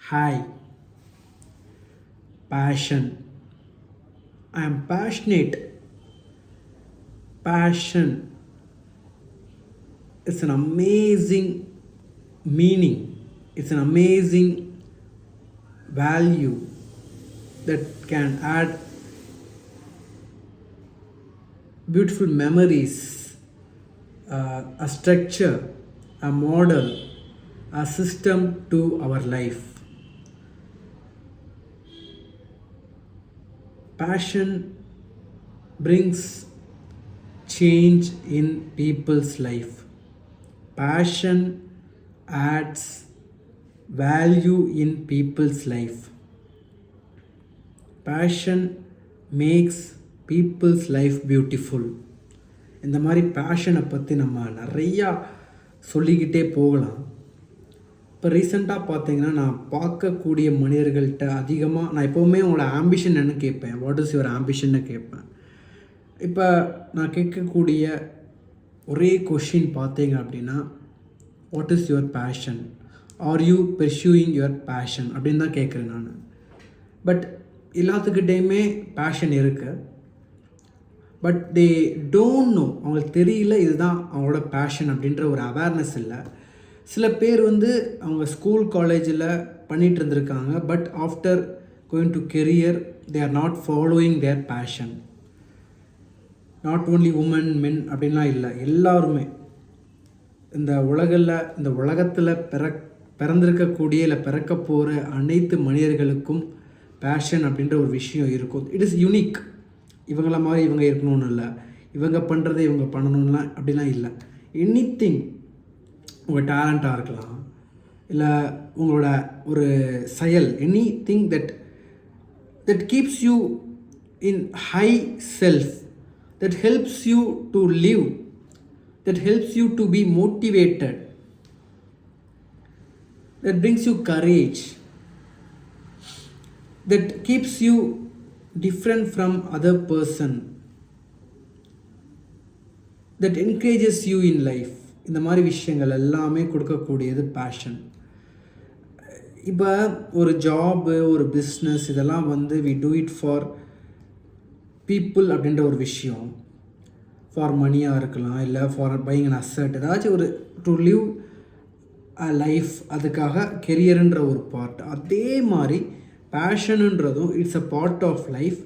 Hi, passion. I am passionate. Passion is an amazing meaning, it's an amazing value that can add beautiful memories, a structure, a model, a system to our life. Passion brings change in people's life. Passion adds value in people's life. Passion makes people's life beautiful. இந்த மாதிரி பேஷனை பற்றி நம்ம நிறையா சொல்லிக்கிட்டே போகலாம். இப்போ ரீசெண்டாக பார்த்தீங்கன்னா நான் பார்க்கக்கூடிய மனிதர்கள்ட்ட அதிகமாக நான் எப்போவுமே உங்களோட ஆம்பிஷன் என்னன்னு கேட்பேன். வாட் இஸ் யுவர் ஆம்பிஷன்னு கேட்பேன். இப்போ நான் கேட்கக்கூடிய ஒரே கொஷின் பார்த்தீங்க அப்படின்னா, what is your passion, are you pursuing your passion அப்படின்னு தான் கேட்குறேன் நான். பட் எல்லாத்துக்கிட்டேயுமே பேஷன் இருக்குது, பட் தே டோன்ட் நோ, அவங்களுக்கு தெரியல இதுதான் அவங்களோட பேஷன் அப்படின்ற ஒரு அவேர்னஸ் இல்லை. சில பேர் அவங்க ஸ்கூல் காலேஜில் பண்ணிகிட்டு இருந்திருக்காங்க, but after going to career they are not following their passion. Not only women men அப்படின்லாம் இல்லை, எல்லாருமே இந்த உலகத்தில் பிறந்திருக்கக்கூடிய இல்லை பிறக்க போகிற அனைத்து மனிதர்களுக்கும் பேஷன் அப்படின்ற ஒரு விஷயம் இருக்கும். It is unique. இவங்கள மாதிரி இவங்க இருக்கணும்னு இல்லை, இவங்க பண்ணுறதை இவங்க பண்ணணும்லாம் அப்படிலாம் இல்லை. எனிதிங், உங்கள் டேலண்ட்டாக இருக்கலாம், இல்லை உங்களோட ஒரு செயல், anything that keeps you in high self, that helps you to live, that helps you to be motivated, that brings you courage, that keeps you different from other person, that encourages you in life. இந்த மாதிரி விஷயங்கள் எல்லாமே கொடுக்கக்கூடியது fashion. இப்போ ஒரு job, ஒரு business, இதெல்லாம் we do it for people அப்படின்ற ஒரு விஷயம். ஃபார் மணியாக இருக்கலாம், இல்லை ஃபார் பையிங் அன் அசட், ஏதாச்சும் ஒரு டு லிவ் அ லைஃப், அதுக்காக கெரியருன்ற ஒரு பார்ட். அதே மாதிரி பேஷனுன்றதும் it's a part of life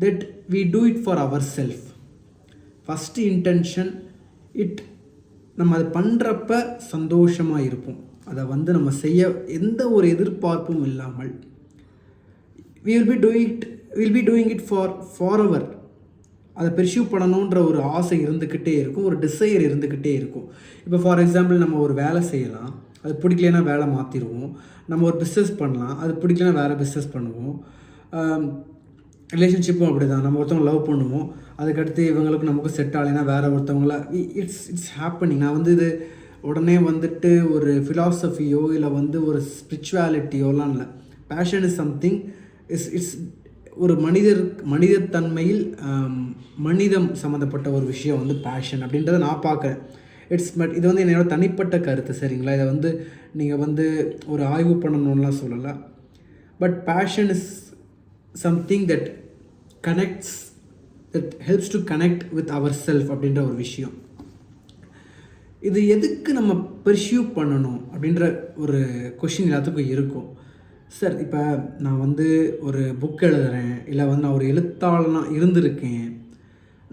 that we do it for our self. First intention நம்ம அதை பண்ணுறப்ப சந்தோஷமாக இருப்போம். அதை நம்ம செய்ய எந்த ஒரு எதிர்பார்ப்பும் இல்லாமல் will be doing it for ever. அதை பெர்சியூ பண்ணணுன்ற ஒரு ஆசை இருந்துக்கிட்டே இருக்கும், ஒரு டிசைர் இருந்துக்கிட்டே இருக்கும். இப்போ ஃபார் எக்ஸாம்பிள் நம்ம ஒரு வேலை செய்யலாம், அது பிடிக்கலனா வேலை மாற்றிடுவோம். நம்ம ஒரு பிஸ்னஸ் பண்ணலாம், அது பிடிக்கலனா வேறு பிஸ்னஸ் பண்ணுவோம். ரிலேஷன்ஷிப்பும் அப்படி தான். நம்ம ஒருத்தவங்க லவ் பண்ணுவோம், அதுக்கடுத்து இவங்களுக்கு நமக்கு செட் ஆகலைன்னா வேறு ஒருத்தவங்கள இட்ஸ் ஹேப்பனிங். நான் இது உடனே ஒரு ஃபிலாசபியோ இல்லை ஒரு ஸ்பிரிச்சுவாலிட்டியோலாம் இல்லை. பேஷன் இஸ் சம்திங் இட்ஸ் ஒரு மனிதத்தன்மையில் மனிதம் சம்மந்தப்பட்ட ஒரு விஷயம் பேஷன் அப்படின்றத நான் பார்க்குறேன். பட் இது என்னோட தனிப்பட்ட கருத்து, சரிங்களா? இதை நீங்கள் ஒரு ஆய்வு பண்ணணும்லாம் சொல்லலை. But passion is something that helps to connect with our self அப்படின்ற ஒரு விஷயம். இது எதுக்கு நம்ம பெர்சியூ பண்ணணும் அப்படின்ற ஒரு கொஷின் எல்லாத்துக்கும் இருக்கும். சார், இப்போ நான் ஒரு புக் எழுதுகிறேன், இல்லை நான் ஒரு எழுத்தாளனாக இருந்திருக்கேன்,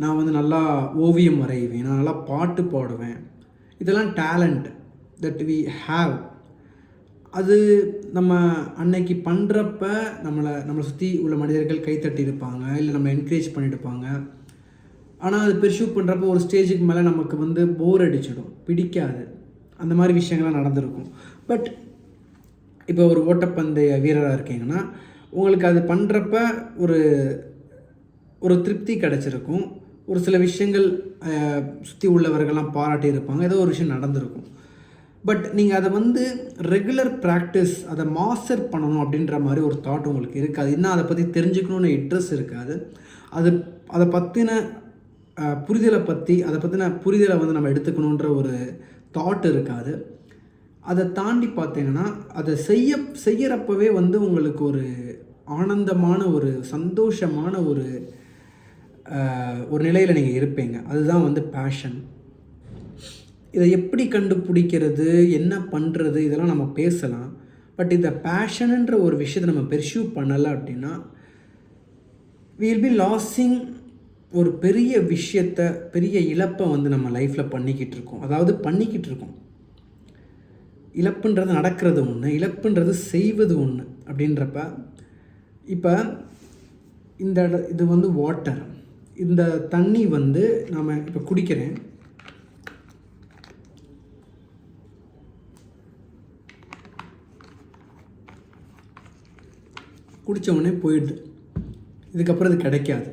நான் நல்லா ஓவியம் வரைவேன், நான் நல்லா பாட்டு பாடுவேன், இதெல்லாம் டேலண்ட் தட் வி ஹாவ். அது நம்ம அன்னைக்கு பண்ணுறப்ப நம்மளை சுற்றி உள்ள மனிதர்கள் கைத்தட்டியிருப்பாங்க, இல்லை நம்ம என்கரேஜ் பண்ணியிருப்பாங்க. ஆனால் அது பெர்சியூ பண்ணுறப்போ ஒரு ஸ்டேஜுக்கு மேலே நமக்கு போர் அடிச்சிடும், பிடிக்காது, அந்த மாதிரி விஷயங்கள்லாம் நடந்திருக்கும். பட் இப்போ ஒரு ஓட்டப்பந்தய வீரராக இருக்கீங்கன்னா உங்களுக்கு அது பண்ணுறப்ப ஒரு திருப்தி கிடச்சிருக்கும். ஒரு சில விஷயங்கள் சுற்றி உள்ளவர்கள்லாம் பாராட்டியிருப்பாங்க, ஏதோ ஒரு விஷயம் நடந்திருக்கும். பட் நீங்கள் அதை ரெகுலர் ப்ராக்டிஸ், அதை மாஸ்டர் பண்ணணும் அப்படின்ற மாதிரி ஒரு தாட் உங்களுக்கு இருக்காது. இன்னும் அதை பற்றி தெரிஞ்சுக்கணுன்னு இன்ட்ரெஸ்ட் இருக்காது. அதை பற்றின புரிதலை நம்ம எடுத்துக்கணுன்ற ஒரு தாட் இருக்காது. அதை தாண்டி பார்த்தீங்கன்னா அதை செய்யறப்பவே வந்து உங்களுக்கு ஒரு ஆனந்தமான ஒரு சந்தோஷமான ஒரு நிலையில் நீங்கள் இருப்பீங்க. அதுதான் வந்து பேஷன். இதை எப்படி கண்டுபிடிக்கிறது, என்ன பண்ணுறது, இதெல்லாம் நம்ம பேசலாம். பட் இந்த பேஷனுன்ற ஒரு விஷயத்தை நம்ம பெர்சியூ பண்ணலை அப்படின்னா வில் பி லாஸிங் ஒரு பெரிய விஷயத்தை, பெரிய இழப்பை வந்து நம்ம லைஃப்பில் பண்ணிக்கிட்டு இருக்கோம். இழப்புன்றது நடக்கிறது ஒன்று, இழப்புன்றது செய்வது ஒன்று. அப்படின்றப்ப இப்போ இது வந்து வாட்டர், இந்த தண்ணி வந்து நம்ம இப்போ குடிக்கிறேன். குடித்த உடனே போயிடுது, இதுக்கப்புறம் இது கிடைக்காது.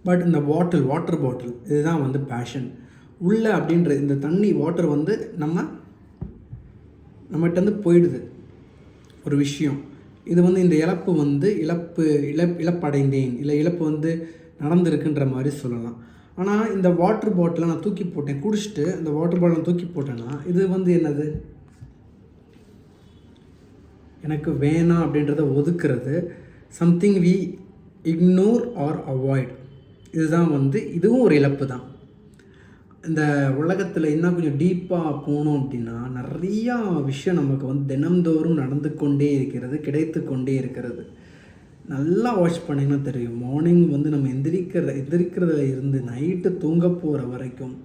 பட் இந்த வாட்டர் பாட்டில் இதுதான் வந்து பேஷன் உள்ள அப்படின்ற இந்த தண்ணி வாட்டர் வந்து நம்மகிட்ட போயிடுது ஒரு விஷயம். இது வந்து இந்த இழப்பு வந்து இழப்படைந்தேன், இல்லை இழப்பு வந்து நடந்திருக்குன்ற மாதிரி சொல்லலாம். ஆனால் இந்த வாட்டர் பாட்டிலை நான் தூக்கி போட்டேன், குடிச்சிட்டு இந்த வாட்டர் பாட்டிலை தூக்கி போட்டேன்னா இது வந்து என்னது, எனக்கு வேணாம் அப்படின்றத ஒதுக்குறது, something we ignore or avoid. இதுதான் வந்து இதுவும் ஒரு இழப்பு தான். இந்த உலகத்தில் இன்னும் கொஞ்சம் டீப்பாக போனோம் அப்படின்னா நிறையா விஷயம் நமக்கு வந்து தினம்தோறும் நடந்து கொண்டே இருக்கிறது, கிடைத்து கொண்டே இருக்கிறது. நல்லா வாட்ச் பண்ணிங்கன்னா தெரியும். மார்னிங் வந்து நம்ம எந்திரிக்கிறதுல இருந்து நைட்டு தூங்க போகிற வரைக்கும்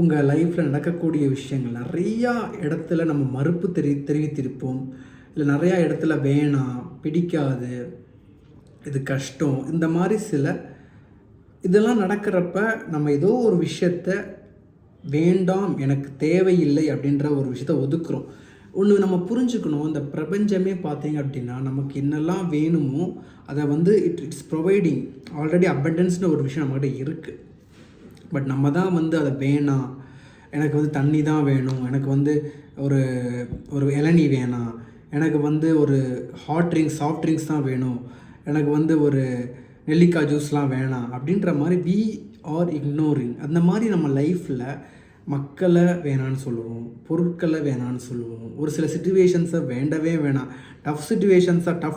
உங்கள் லைஃப்பில் நடக்கக்கூடிய விஷயங்கள் நிறையா இடத்துல நம்ம மறுப்பு தெரிவித்திருப்போம். இல்லை நிறையா இடத்துல வேணாம், பிடிக்காது, இது கஷ்டம், இந்த மாதிரி இதெல்லாம் நடக்கிறப்ப நம்ம ஏதோ ஒரு விஷயத்த வேண்டாம், எனக்கு தேவையில்லை அப்படின்ற ஒரு விஷயத்த ஒதுக்குறோம். ஒன்று நம்ம புரிஞ்சுக்கணும், இந்த பிரபஞ்சமே பார்த்தீங்க அப்படின்னா நமக்கு என்னெல்லாம் வேணுமோ அதை வந்து இட்ஸ் ப்ரொவைடிங். ஆல்ரெடி அபண்டன்ஸ்னு ஒரு விஷயம் நம்மகிட்ட இருக்குது. பட் நம்ம தான் வந்து அதை வேணாம், எனக்கு வந்து தண்ணி தான் வேணும், எனக்கு வந்து ஒரு இளநீ வேணாம், எனக்கு வந்து ஒரு சாஃப்ட் ட்ரிங்க்ஸ் தான் வேணும், எனக்கு வந்து ஒரு நெல்லிக்காய் ஜூஸ்லாம் வேணாம் அப்படின்ற மாதிரி வி ஆர் இக்னோரிங். அந்த மாதிரி நம்ம லைஃப்பில் மக்களை வேணான்னு சொல்லுவோம், பொருட்களை வேணான்னு சொல்லுவோம், ஒரு சில சிச்சுவேஷன்ஸை வேண்டவே வேணாம், டஃப்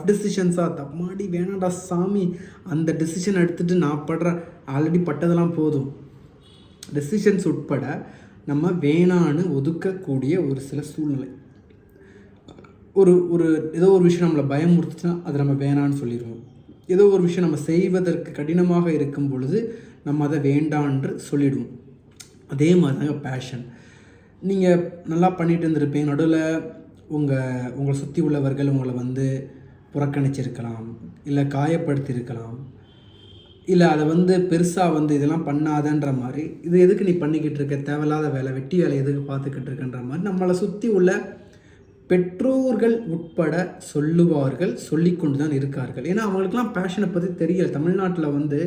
டெசிஷன்ஸாக தம்மாடி வேணாண்டா சாமி, அந்த டெசிஷன் எடுத்துகிட்டு நான் ஆல்ரெடி பட்டதெல்லாம் போதும், டெசிஷன்ஸ் உட்பட நம்ம வேணான்னு ஒதுக்கக்கூடிய ஒரு சில சூழ்நிலை. ஏதோ ஒரு விஷயம் நம்மளை பயமுறுத்துச்சுன்னா அதை நம்ம வேணான்னு சொல்லிடுவோம். ஏதோ ஒரு விஷயம் நம்ம செய்வதற்கு கடினமாக இருக்கும் பொழுது நம்ம அதை வேண்டான்னு சொல்லிடுவோம். அதே மாதிரி தாங்க பேஷன். நீங்கள் நல்லா பண்ணிட்டு இருந்திருப்பீங்க, நடுவில் உங்களை சுற்றி உள்ளவர்கள் உங்களை வந்து புறக்கணிச்சிருக்கலாம், இல்லை காயப்படுத்தியிருக்கலாம், இல்லை அதை வந்து பெருசாக வந்து இதெல்லாம் பண்ணாதன்ற மாதிரி, இது எதுக்கு நீ பண்ணிக்கிட்டு இருக்க, தேவையில்லாத வேலை, வெட்டி வேலை எதுக்கு பார்த்துக்கிட்டு இருக்கன்ற மாதிரி நம்மளை சுற்றி உள்ள பெற்றோர்கள் உட்பட சொல்லிக்கொண்டு தான் இருக்கார்கள். ஏன்னா அவங்களுக்குலாம் பேஷனை பற்றி தெரியல. தமிழ்நாட்டில் வந்து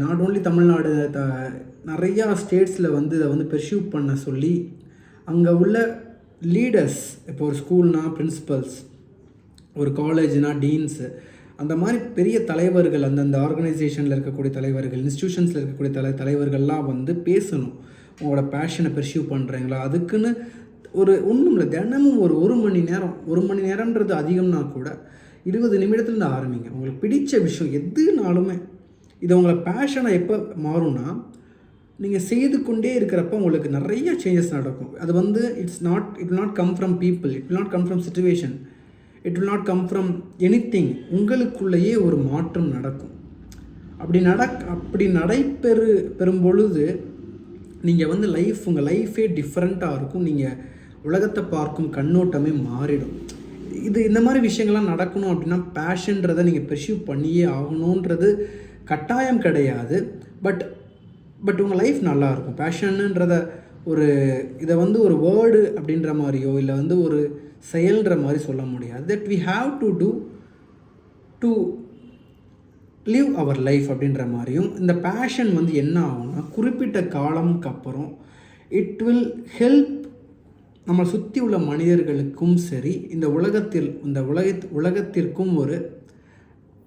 நாட் ஓன்லி தமிழ்நாடு, நிறையா ஸ்டேட்ஸில் வந்து இதை வந்து பெர்சியூ பண்ண சொல்லி அங்கே உள்ள லீடர்ஸ், இப்போ ஒரு ஸ்கூல்னால் பிரின்சிபல்ஸ், ஒரு காலேஜ்னால் டீன்ஸு, அந்த மாதிரி பெரிய தலைவர்கள், அந்தந்த ஆர்கனைசேஷனில் இருக்கக்கூடிய தலைவர்கள், இன்ஸ்டியூஷன்ஸில் இருக்கக்கூடிய தலைவர்கள்லாம் வந்து பேசணும். உங்களோட பேஷனை பெர்சியூ பண்ணுறீங்களா, அதுக்குன்னு ஒன்றும் இல்லை, தினமும் ஒரு மணி நேரம்ன்றது அதிகம்னா கூட 20 நிமிடத்துலேருந்து ஆரம்பிங்க. உங்களுக்கு பிடிச்ச விஷயம் எதுனாலுமே, இது உங்களை பேஷனாக எப்போ மாறும்னா நீங்கள் செய்து கொண்டே இருக்கிறப்ப உங்களுக்கு நிறைய சேஞ்சஸ் நடக்கும். அது வந்து it will not come from people, it will not come from situation, it will not come from anything. உங்களுக்குள்ளேயே ஒரு மாற்றம் நடக்கும். அப்படி நடைபெறும் பொழுது நீங்கள் வந்து உங்கள் லைஃபே டிஃப்ரெண்ட்டாக இருக்கும். நீங்கள் உலகத்தை பார்க்கும் கண்ணோட்டமே மாறிடும். இந்த மாதிரி விஷயங்கள்லாம் நடக்கணும் அப்படின்னா பேஷன்றதை நீங்கள் பெர்சியூ பண்ணியே ஆகணுன்றது கட்டாயம் கிடையாது. பட் உங்கள் லைஃப் நல்லாயிருக்கும். பேஷன்ன்றத இதை வந்து ஒரு வேர்டு அப்படின்ற மாதிரியோ இல்லை வந்து ஒரு செயல்ன்ற மாதிரி சொல்ல முடியாது. That we have to do to live our life அப்படின்ற மாதிரியும். இந்த பேஷன் வந்து என்ன ஆகும்னா குறிப்பிட்ட காலமுக்கு அப்புறம் இட் வில் ஹெல்ப் நம்ம சுற்றி உள்ள மனிதர்களுக்கும் சரி, இந்த உலகத்திற்கும்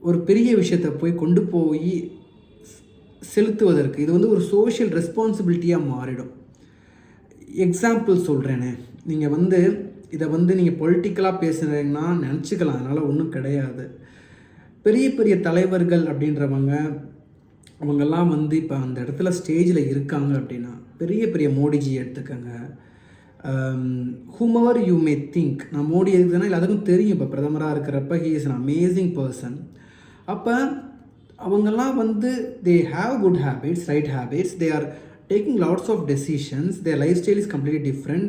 ஒரு பெரிய விஷயத்தை கொண்டு போய் செலுத்துவதற்கு இது வந்து ஒரு சோஷியல் ரெஸ்பான்சிபிலிட்டியாக மாறிடும். எக்ஸாம்பிள் சொல்கிறேனே, நீங்கள் இதை நீங்கள் பொலிட்டிக்கலாக பேசுகிறீங்கன்னா நினச்சிக்கலாம், அதனால் ஒன்றும் கிடையாது. பெரிய பெரிய தலைவர்கள் அப்படின்றவங்க அவங்கெல்லாம் இப்போ அந்த இடத்துல ஸ்டேஜில் இருக்காங்க அப்படின்னா, பெரிய பெரிய மோடிஜி எடுத்துக்கோங்க, whomever you may think. நான் மோடி இருக்குதுன்னா எல்லாத்துக்கும் தெரியும், இப்போ பிரதமராக இருக்கிறப்ப he is an amazing person. அப்போ அவங்கெல்லாம் they have good habits, right habits, they are taking lots of decisions, their lifestyle is completely different,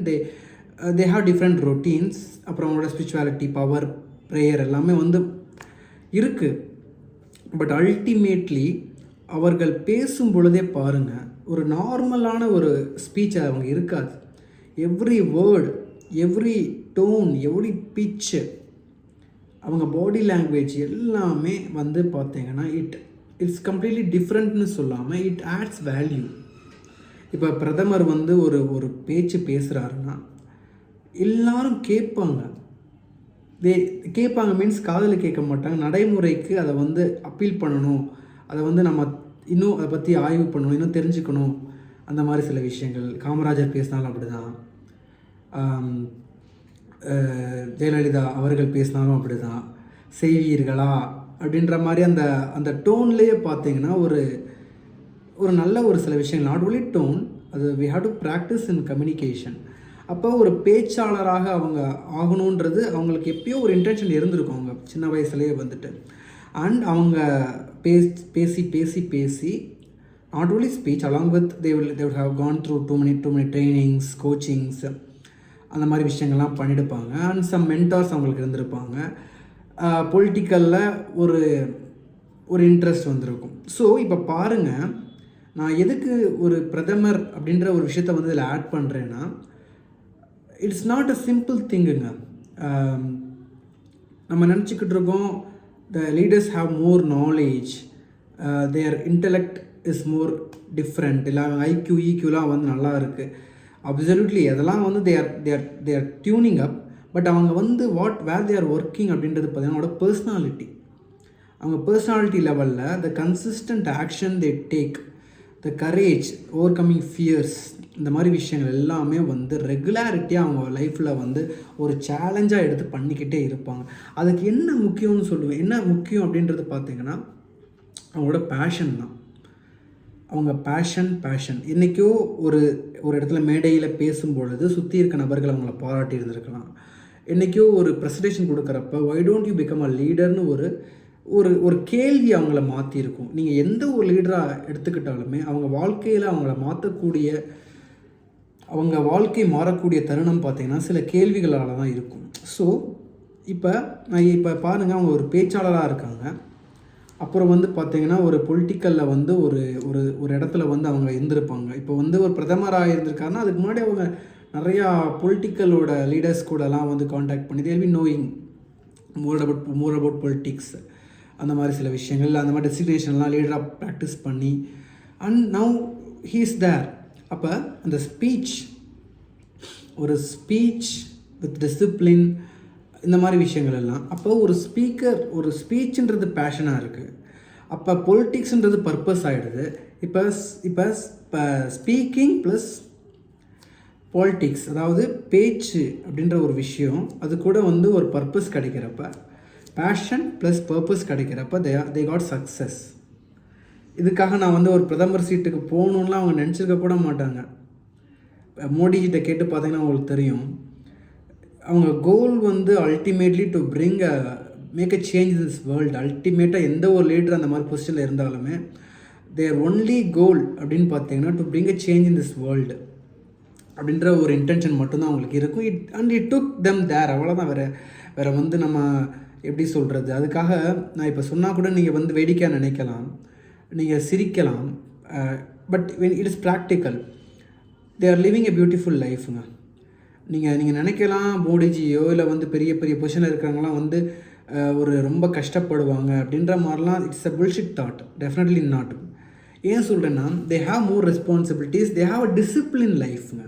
they have different routines. அப்புறம் அவங்களோட ஸ்பிரிச்சுவாலிட்டி, பவர், ப்ரேயர் எல்லாமே இருக்குது. பட் அல்டிமேட்லி அவர்கள் பேசும் பொழுதே பாருங்கள், ஒரு நார்மலான ஒரு ஸ்பீச் அவங்க இருக்காது. Every word, every tone, every pitch, அவங்க பாடி லாங்குவேஜ் எல்லாமே பார்த்தீங்கன்னா இட்ஸ் கம்ப்ளீட்லி டிஃப்ரெண்ட்னு சொல்லாமல் இட் ஆட்ஸ் வேல்யூ. இப்போ பிரதமர் ஒரு பேச்சு பேசுகிறாருன்னா எல்லாரும் கேட்பாங்க. கேட்பாங்க மீன்ஸ் காதில் கேட்க மாட்டாங்க, நடைமுறைக்கு அதை அப்பீல் பண்ணணும், அதை நம்ம இன்னும் அதை பற்றி ஆய்வு பண்ணணும், இன்னும் தெரிஞ்சுக்கணும். அந்த மாதிரி சில விஷயங்கள். காமராஜர் பேசினாலும் அப்படி தான், ஜெயலலிதா அவர்கள் பேசினாலும் அப்படி தான். செய்வீர்களா அப்படின்ற மாதிரி அந்த டோன்லேயே பார்த்தீங்கன்னா ஒரு நல்ல ஒரு சில விஷயங்கள், நாட் ஒன்லி டோன், அது we have to practise in communication. அப்போ ஒரு பேச்சாளராக அவங்க ஆகணுன்றது அவங்களுக்கு எப்பயோ ஒரு இன்டென்ஷன் இருந்திருக்கும், அவங்க சின்ன வயசுலேயே அண்ட் அவங்க பேசி பேசி பேசி not only speech, along with they would have gone through too many trainings, coachings, அந்த மாதிரி விஷயங்கள்லாம் பண்ணியிருப்பாங்க. அண்ட் சம் மென்டார்ஸ் அவங்களுக்கு இருந்திருப்பாங்க. பொலிட்டிக்கலில் ஒரு இன்ட்ரெஸ்ட் வந்திருக்கும். ஸோ இப்போ பாருங்கள், நான் எதுக்கு ஒரு பிரதமர் அப்படின்ற ஒரு விஷயத்த இதில் ஆட் பண்ணுறேன்னா, இட்ஸ் நாட் அ சிம்பிள் திங்குங்க. நம்ம நினச்சிக்கிட்டு இருக்கோம் the leaders have more knowledge, their intellect is more different, இல்லை IQ EQலாம் நல்லா இருக்குது. அப்சல்யூட்லி அதெல்லாம் they are tuning up. But அவங்க where they are working அப்படின்றது பார்த்தீங்கன்னா அவங்களோட பர்சனாலிட்டி. அவங்க பர்சனாலிட்டி லெவலில் the consistent action they take, the courage, overcoming fears, இந்த மாதிரி விஷயங்கள் எல்லாமே ரெகுலாரிட்டியாக அவங்க லைஃப்பில் ஒரு சேலஞ்சாக எடுத்து பண்ணிக்கிட்டே இருப்பாங்க. அதுக்கு என்ன முக்கியம்னு சொல்லுவேன். என்ன முக்கியம் அப்படின்றது பார்த்திங்கன்னா அவங்களோட பேஷன் தான். அவங்க பேஷன் இன்றைக்கோ ஒரு இடத்துல மேடையில் பேசும்பொழுது சுற்றி இருக்க நபர்கள் அவங்கள பாராட்டி இருந்திருக்கலாம். இன்றைக்கோ ஒரு ப்ரெசன்டேஷன் கொடுக்குறப்ப why don't you become a leaderன்னு ஒரு கேள்வி அவங்கள மாற்றிருக்கும். நீங்கள் எந்த ஒரு லீடராக எடுத்துக்கிட்டாலுமே அவங்க வாழ்க்கையில் அவங்கள மாற்றக்கூடிய, அவங்க வாழ்க்கை மாறக்கூடிய தருணம் பார்த்திங்கன்னா சில கேள்விகளால் தான் இருக்கும். ஸோ இப்போ பாருங்கள், அவங்க ஒரு பேச்சாளராக இருக்காங்க. அப்புறம் பார்த்திங்கன்னா ஒரு பொலிட்டிக்கலில் ஒரு இடத்துல அவங்க இருந்திருப்பாங்க. இப்போ ஒரு பிரதமராக இருந்திருக்காருன்னா அதுக்கு முன்னாடி அவங்க நிறையா பொலிட்டிக்கலோட லீடர்ஸ் கூடலாம் காண்டாக்ட் பண்ணி they'll be knowing more about politics. அந்த மாதிரி சில விஷயங்கள், அந்த மாதிரி டெசிக்னேஷன்லாம் லீடராக ப்ராக்டிஸ் பண்ணி and now he is there. அப்போ அந்த ஒரு ஸ்பீச் வித் டிசிப்ளின், இந்த மாதிரி விஷயங்கள் எல்லாம். அப்போ ஒரு ஸ்பீச்சுன்றது பேஷனாக இருக்குது. அப்போ பொலிட்டிக்ஸ்ன்றது பர்பஸ் ஆகிடுது. இப்போ ஸ்பீக்கிங் ப்ளஸ் பாலிட்டிக்ஸ், அதாவது பேச்சு அப்படின்ற ஒரு விஷயம், அது கூட ஒரு பர்பஸ் கிடைக்கிறப்ப, பேஷன் ப்ளஸ் பர்பஸ் கிடைக்கிறப்ப they got சக்ஸஸ். இதுக்காக நான் ஒரு பிரதமர் சீட்டுக்கு போகணுன்னா அவங்க நினச்சிருக்க கூட மாட்டாங்க. மோடிஜிட்ட கேட்டு பார்த்தீங்கன்னா அவங்களுக்கு தெரியும், அவங்க goal ultimately to make a change in this world. அல்டிமேட்டாக எந்த ஒரு லீடர் அந்த மாதிரி பொசிஷனில் இருந்தாலுமே தேர் ஒன்லி கோல் அப்படின்னு பார்த்தீங்கன்னா to bring a change in this world அப்படின்ற ஒரு இன்டென்ஷன் மட்டும்தான் அவங்களுக்கு இருக்கும். இட் டுக் தெம் தேர். அவ்வளோதான். வேறு நம்ம எப்படி சொல்கிறது, அதுக்காக நான் இப்போ சொன்னால் கூட நீங்கள் வேடிக்கையாக நினைக்கலாம், நீங்கள் சிரிக்கலாம். But it is practical. They are living a beautiful லைஃப்ங்க. நீங்கள் நினைக்கலாம் மோடிஜியோ இல்லை பெரிய பெரிய பொசிஷனில் இருக்கிறவங்களாம் ஒரு ரொம்ப கஷ்டப்படுவாங்க அப்படின்ற மாதிரிலாம். It's a bullshit thought. Definitely not. ஏன் சொல்கிறேன்னா, they have more responsibilities, they have a discipline லைஃப்ங்க.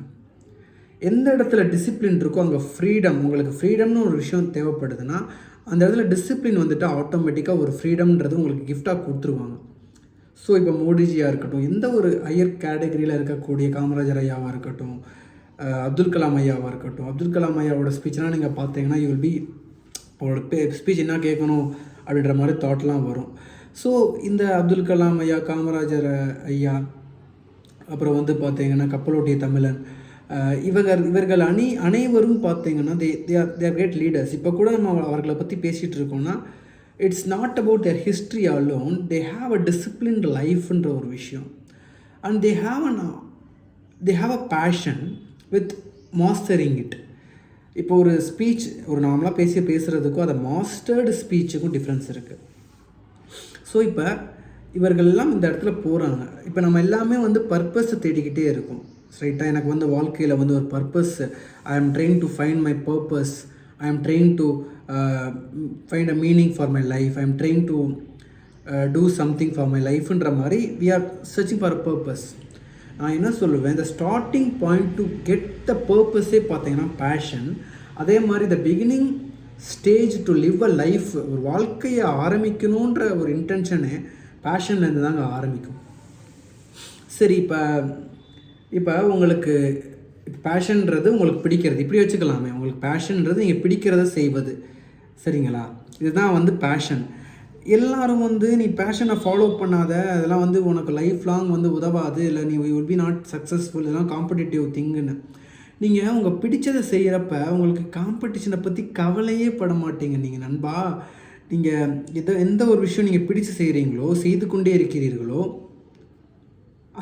எந்த இடத்துல டிசிப்ளின் இருக்கோ அங்கே ஃப்ரீடம். உங்களுக்கு ஃப்ரீடம்னு ஒரு விஷயம் தேவைப்படுதுன்னா அந்த இடத்துல டிசிப்ளின் ஆட்டோமேட்டிக்காக ஒரு ஃப்ரீடம்ன்றது உங்களுக்கு கிஃப்டாக கொடுத்துருவாங்க. ஸோ இப்போ மோடிஜியாக இருக்கட்டும், எந்த ஒரு ஹையர் கேட்டகரியில் இருக்கக்கூடிய காமராஜர் ஐயாவாக இருக்கட்டும், அப்துல் கலாம் ஐயாவாக இருக்கட்டும். அப்துல் கலாம் ஐயாவோட ஸ்பீச்லாம் நீங்கள் பார்த்தீங்கன்னா யூ வில் பி அவரோட ஸ்பீச் என்ன கேட்கணும் அப்படின்ற மாதிரி தாட்லாம் வரும். ஸோ இந்த அப்துல் கலாம் ஐயா, காமராஜர் ஐயா, அப்புறம் வந்து பார்த்தீங்கன்னா கப்பலோட்டிய தமிழன், இவர்கள் அனைவரும் பார்த்தீங்கன்னா தே ஆர் கிரேட் லீடர்ஸ். இப்போ கூட நம்ம அவர்களை பற்றி பேசிகிட்டு இருக்கோம்னா it's not about their history alone, they have a disciplined லைஃப்ன்ற ஒரு விஷயம். And they have a passion with mastering it. இப்போ ஒரு ஸ்பீச் ஒரு நார்மலாக பேசுகிறதுக்கும் அதை மாஸ்டர்டு ஸ்பீச்சுக்கும் டிஃப்ரென்ஸ் இருக்குது. ஸோ இப்போ இவர்கள்லாம் இந்த இடத்துல போகிறாங்க. இப்போ நம்ம எல்லாமே வந்து பர்பஸை தேடிக்கிட்டே இருக்கோம். ரைட்டாக எனக்கு வந்து வாழ்க்கையில் வந்து ஒரு purpose, I am trying to find my purpose, I am trying to find a meaning for my life, I am trying to do something for my லைஃப்ன்ற மாதிரி we are searching for a purpose. நான் என்ன சொல்லுவேன், இந்த starting point to get the பர்பஸே பார்த்தீங்கன்னா passion. அதே மாதிரி the beginning stage to live a life, ஒரு வாழ்க்கையை ஆரம்பிக்கணுன்ற ஒரு இன்டென்ஷனே பேஷன்லேருந்து தாங்க ஆரம்பிக்கும். சரி, இப்போ உங்களுக்கு பேஷன்ன்றது உங்களுக்கு பிடிக்கிறது, இப்படி வச்சுக்கலாமே, உங்களுக்கு பேஷன்ன்றது நீங்கள் பிடிக்கிறத செய்வது, சரிங்களா? இதுதான் வந்து பேஷன். எல்லோரும் வந்து நீ பேஷனை ஃபாலோ பண்ணாத, அதெல்லாம் வந்து உனக்கு லைஃப் லாங் வந்து உதவாது, இல்லை நீ வில் பி நாட் சக்ஸஸ்ஃபுல், இதெல்லாம் காம்படிட்டிவ் திங்குன்னு. நீங்கள் உங்கள் பிடிச்சதை செய்கிறப்ப உங்களுக்கு காம்படிஷனை பற்றி கவலையே பட மாட்டீங்க. நீங்கள் நண்பா, நீங்கள் எந்த ஒரு விஷயம் நீங்கள் பிடிச்சு செய்கிறீங்களோ, செய்து கொண்டே இருக்கிறீர்களோ,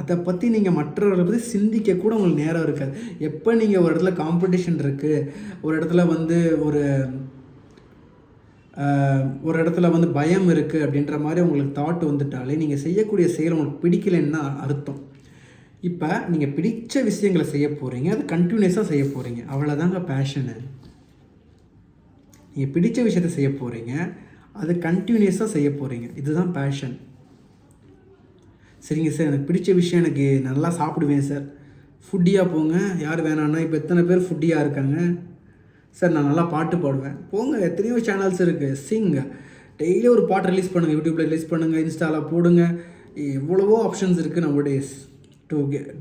அதை பற்றி நீங்கள் மற்றவர்களை பற்றி சிந்திக்க கூட உங்களுக்கு நேரம் இருக்காது. எப்போ நீங்கள் ஒரு இடத்துல காம்படிஷன் இருக்குது, ஒரு இடத்துல வந்து ஒரு இடத்துல வந்து பயம் இருக்குது அப்படின்ற மாதிரி உங்களுக்கு தாட் வந்துட்டாலே நீங்கள் செய்யக்கூடிய செயல் உங்களுக்கு பிடிக்கலைன்னா அர்த்தம். இப்போ நீங்கள் பிடிச்ச விஷயங்களை செய்ய போகிறீங்க, அது கண்டினியூஸாக செய்ய போகிறீங்க, அவ்வளோதாங்க பேஷனு. நீங்கள் பிடிச்ச விஷயத்தை செய்ய போகிறீங்க, அது கண்டினியூஸாக செய்ய போகிறீங்க, இதுதான் பேஷன். சரிங்க சார், எனக்கு பிடிச்ச விஷயம், எனக்கு நல்லா சாப்பிடுவேன் சார், ஃபுட்டியாக போங்க, யார் வேணான்னா. இப்போ எத்தனை பேர் ஃபுட்டியாக இருக்காங்க சார்? நான் நல்லா பாட்டு பாடுவேன், போங்க, எத்தனையோ சேனல்ஸ் இருக்குது, சிங்க, டெய்லி ஒரு பாட்டு ரிலீஸ் பண்ணுங்கள், யூடியூப்பில் ரிலீஸ் பண்ணுங்கள், இன்ஸ்டாவில் போடுங்க, எவ்வளவோ ஆப்ஷன்ஸ் இருக்குது நவ் டேஸ்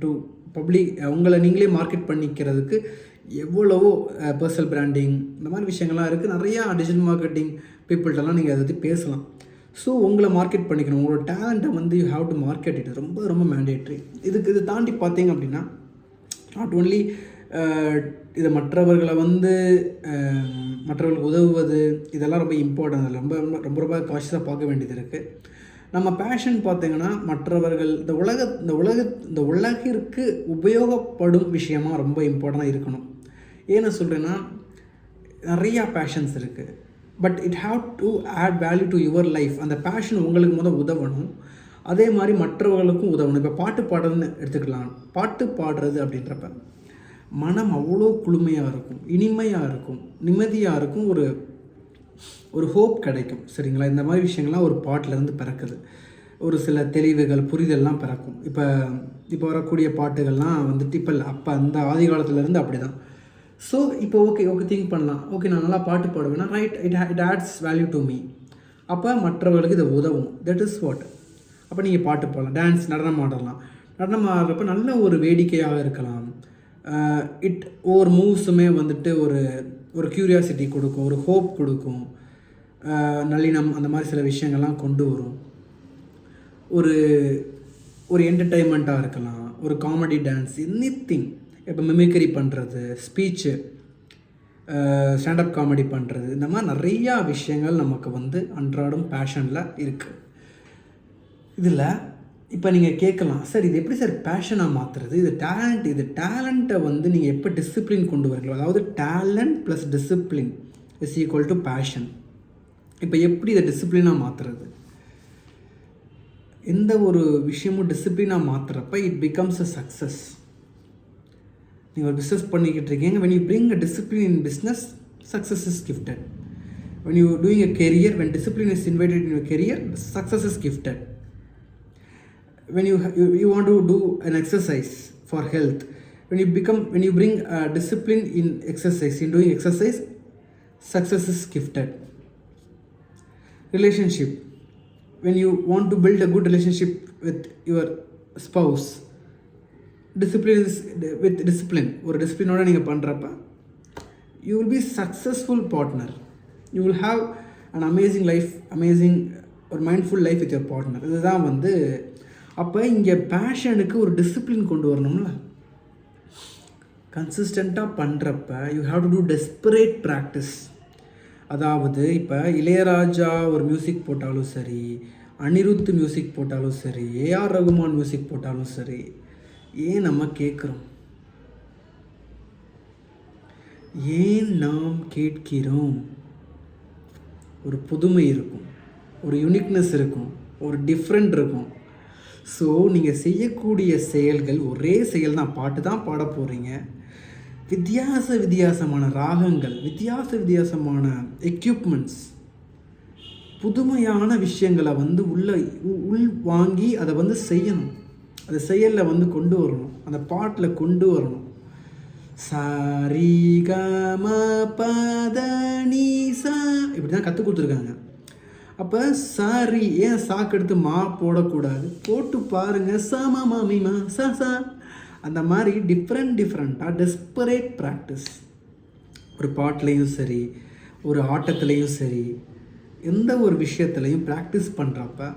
டு பப்ளிக். உங்களை நீங்களே மார்க்கெட் பண்ணிக்கிறதுக்கு எவ்வளவோ பர்சனல் பிராண்டிங், இந்த மாதிரி விஷயங்கள்லாம் இருக்குது. நிறையா டிஜிட்டல் மார்க்கெட்டிங் பீப்புள்கிட்டலாம் நீங்கள் அதை பற்றி பேசலாம். ஸோ உங்களை மார்க்கெட் பண்ணிக்கணும், உங்களோட டேலண்ட்டை வந்து you have to market it, ரொம்ப ரொம்ப மேண்டேட்ரி. இது தாண்டி பார்த்தீங்க அப்படின்னா நாட் ஓன்லி இதை மற்றவர்களுக்கு உதவுவது, இதெல்லாம் ரொம்ப இம்பார்ட்டன்ட், ரொம்ப ரொம்ப ரொம்ப காஷியஸாக பார்க்க வேண்டியது இருக்குது. நம்ம பேஷன் பார்த்திங்கன்னா மற்றவர்கள் இந்த உலகிற்கு உபயோகப்படும் விஷயமாக ரொம்ப இம்பார்ட்டண்ட்டாக இருக்கணும். ஏன்னு சொல்கிறேன்னா நிறையா பேஷன்ஸ் இருக்குது, but it have to add value to your life. அந்த பேஷன் உங்களுக்கு உதவணும், அதே மாதிரி மற்றவர்களுக்கும் உதவணும். இப்போ பாட்டு பாடுறதுன்னு எடுத்துக்கலாம். பாட்டு பாடுறது அப்படின்றப்ப மனம் அவ்வளோ குளுமையாக இருக்கும், இனிமையாக இருக்கும், நிம்மதியாக இருக்கும், ஒரு ஹோப் கிடைக்கும், சரிங்களா? இந்த மாதிரி விஷயங்கள்லாம் ஒரு பாட்டிலேருந்து பிறக்குது. ஒரு சில தெளிவுகள், புரிதல்லாம் பிறக்கும். இப்போ வரக்கூடிய பாட்டுகள்லாம் வந்துட்டு இப்போ அப்போ அந்த ஆதி காலத்துலேருந்து அப்படி தான். ஸோ இப்போ ஓகே திங்க் பண்ணலாம், ஓகே நான் நல்லா பாட்டு பாடுவேன்னா, right, it adds value to me. அப்போ மற்றவர்களுக்கு இது உதவும், தட் இஸ் வாட். அப்போ நீங்கள் பாட்டு பாடலாம், டான்ஸ், நடனம் ஆடலாம். நடனம் ஆடுறப்ப நல்ல ஒரு வேடிக்கையாக இருக்கலாம். ஒவ்வொரு மூவ்ஸுமே வந்துட்டு ஒரு க்யூரியாசிட்டி கொடுக்கும், ஒரு ஹோப் கொடுக்கும், நல்லினம், அந்த மாதிரி சில விஷயங்கள்லாம் கொண்டு வரும். ஒரு என்டர்டெயின்மெண்ட்டாக இருக்கலாம், ஒரு காமெடி, டான்ஸ், எனிதிங். இப்போ மிமிக்ரி பண்ணுறது, ஸ்பீச்சு, ஸ்டாண்டப் காமெடி பண்ணுறது, இந்த மாதிரி நிறையா விஷயங்கள் நமக்கு வந்து அன்றாடம் பேஷனில் இருக்குது. இதில் இப்போ நீங்கள் கேட்கலாம், சார் இது எப்படி சார் பேஷனாக மாற்றுறது? இது டேலண்ட்டை வந்து நீங்கள் எப்போ டிசிப்ளின் கொண்டு வரீங்களோ, அதாவது talent plus discipline is equal to passion. இப்போ எப்படி இதை டிசிப்ளினாக மாற்றுறது? எந்த ஒரு விஷயமும் டிசிப்ளினாக மாற்றுறப்ப இட் பிகம்ஸ் அ சக்ஸஸ். நீங்கள் ஒரு பிஸ்னஸ் பண்ணிக்கிட்டு இருக்கீங்க, when you bring a discipline in business, success is gifted. When you are doing a career, when discipline is invited in your career, success is gifted. When you want to do an exercise for health, when you bring discipline in exercise, in doing exercise, success is gifted. Relationship, when you want to build a good relationship with your spouse, discipline ஒரு டிசிப்ளினோடு நீங்கள் பண்ணுறப்ப you will be successful partner. You will have an amazing life, amazing ஒரு mindful life with your partner. இதுதான் வந்து அப்போ இங்கே பேஷனுக்கு ஒரு டிசிப்ளின் கொண்டு வரணும்ல. கன்சிஸ்டண்ட்டாக பண்ணுறப்ப you have to do desperate practice. அதாவது இப்போ இளையராஜா ஒரு மியூசிக் போட்டாலும் சரி, அனிருத் மியூசிக் போட்டாலும் சரி, ஏஆர் ரகுமான் மியூசிக் போட்டாலும் சரி, ஏன் நம்ம கேட்குறோம்? ஏன் நாம் கேட்கிறோம்? ஒரு புதுமை இருக்கும், ஒரு யூனிக்னஸ் இருக்கும், ஒரு டிஃப்ரெண்ட் இருக்கும். ஸோ நீங்கள் செய்யக்கூடிய செயல்கள் ஒரே செயல் தான். பாட்டு தான் பாட போகிறீங்க, வித்தியாசமான ராகங்கள், வித்தியாசமான எக்யூப்மெண்ட்ஸ், புதுமையான விஷயங்களை வந்து உள் வாங்கி அதை வந்து செய்யணும். அதை செயலில் வந்து கொண்டு வரணும், அந்த பாட்டில் கொண்டு வரணும். சாரி கம பத நீ சா இப்படி தான் கற்றுக் கொடுத்துருக்காங்க. அப்போ சாரி ஏன் சாக்கு எடுத்து மா போடக்கூடாது? போட்டு பாருங்கள், சமா மாமிமா சா சா. அந்த மாதிரி டிஃப்ரெண்ட்டாக டெஸ்பரேட் ப்ராக்டிஸ். ஒரு பாட்லேயும் சரி, ஒரு ஆட்டத்துலேயும் சரி, எந்த ஒரு விஷயத்துலையும் ப்ராக்டிஸ் பண்ணுறப்ப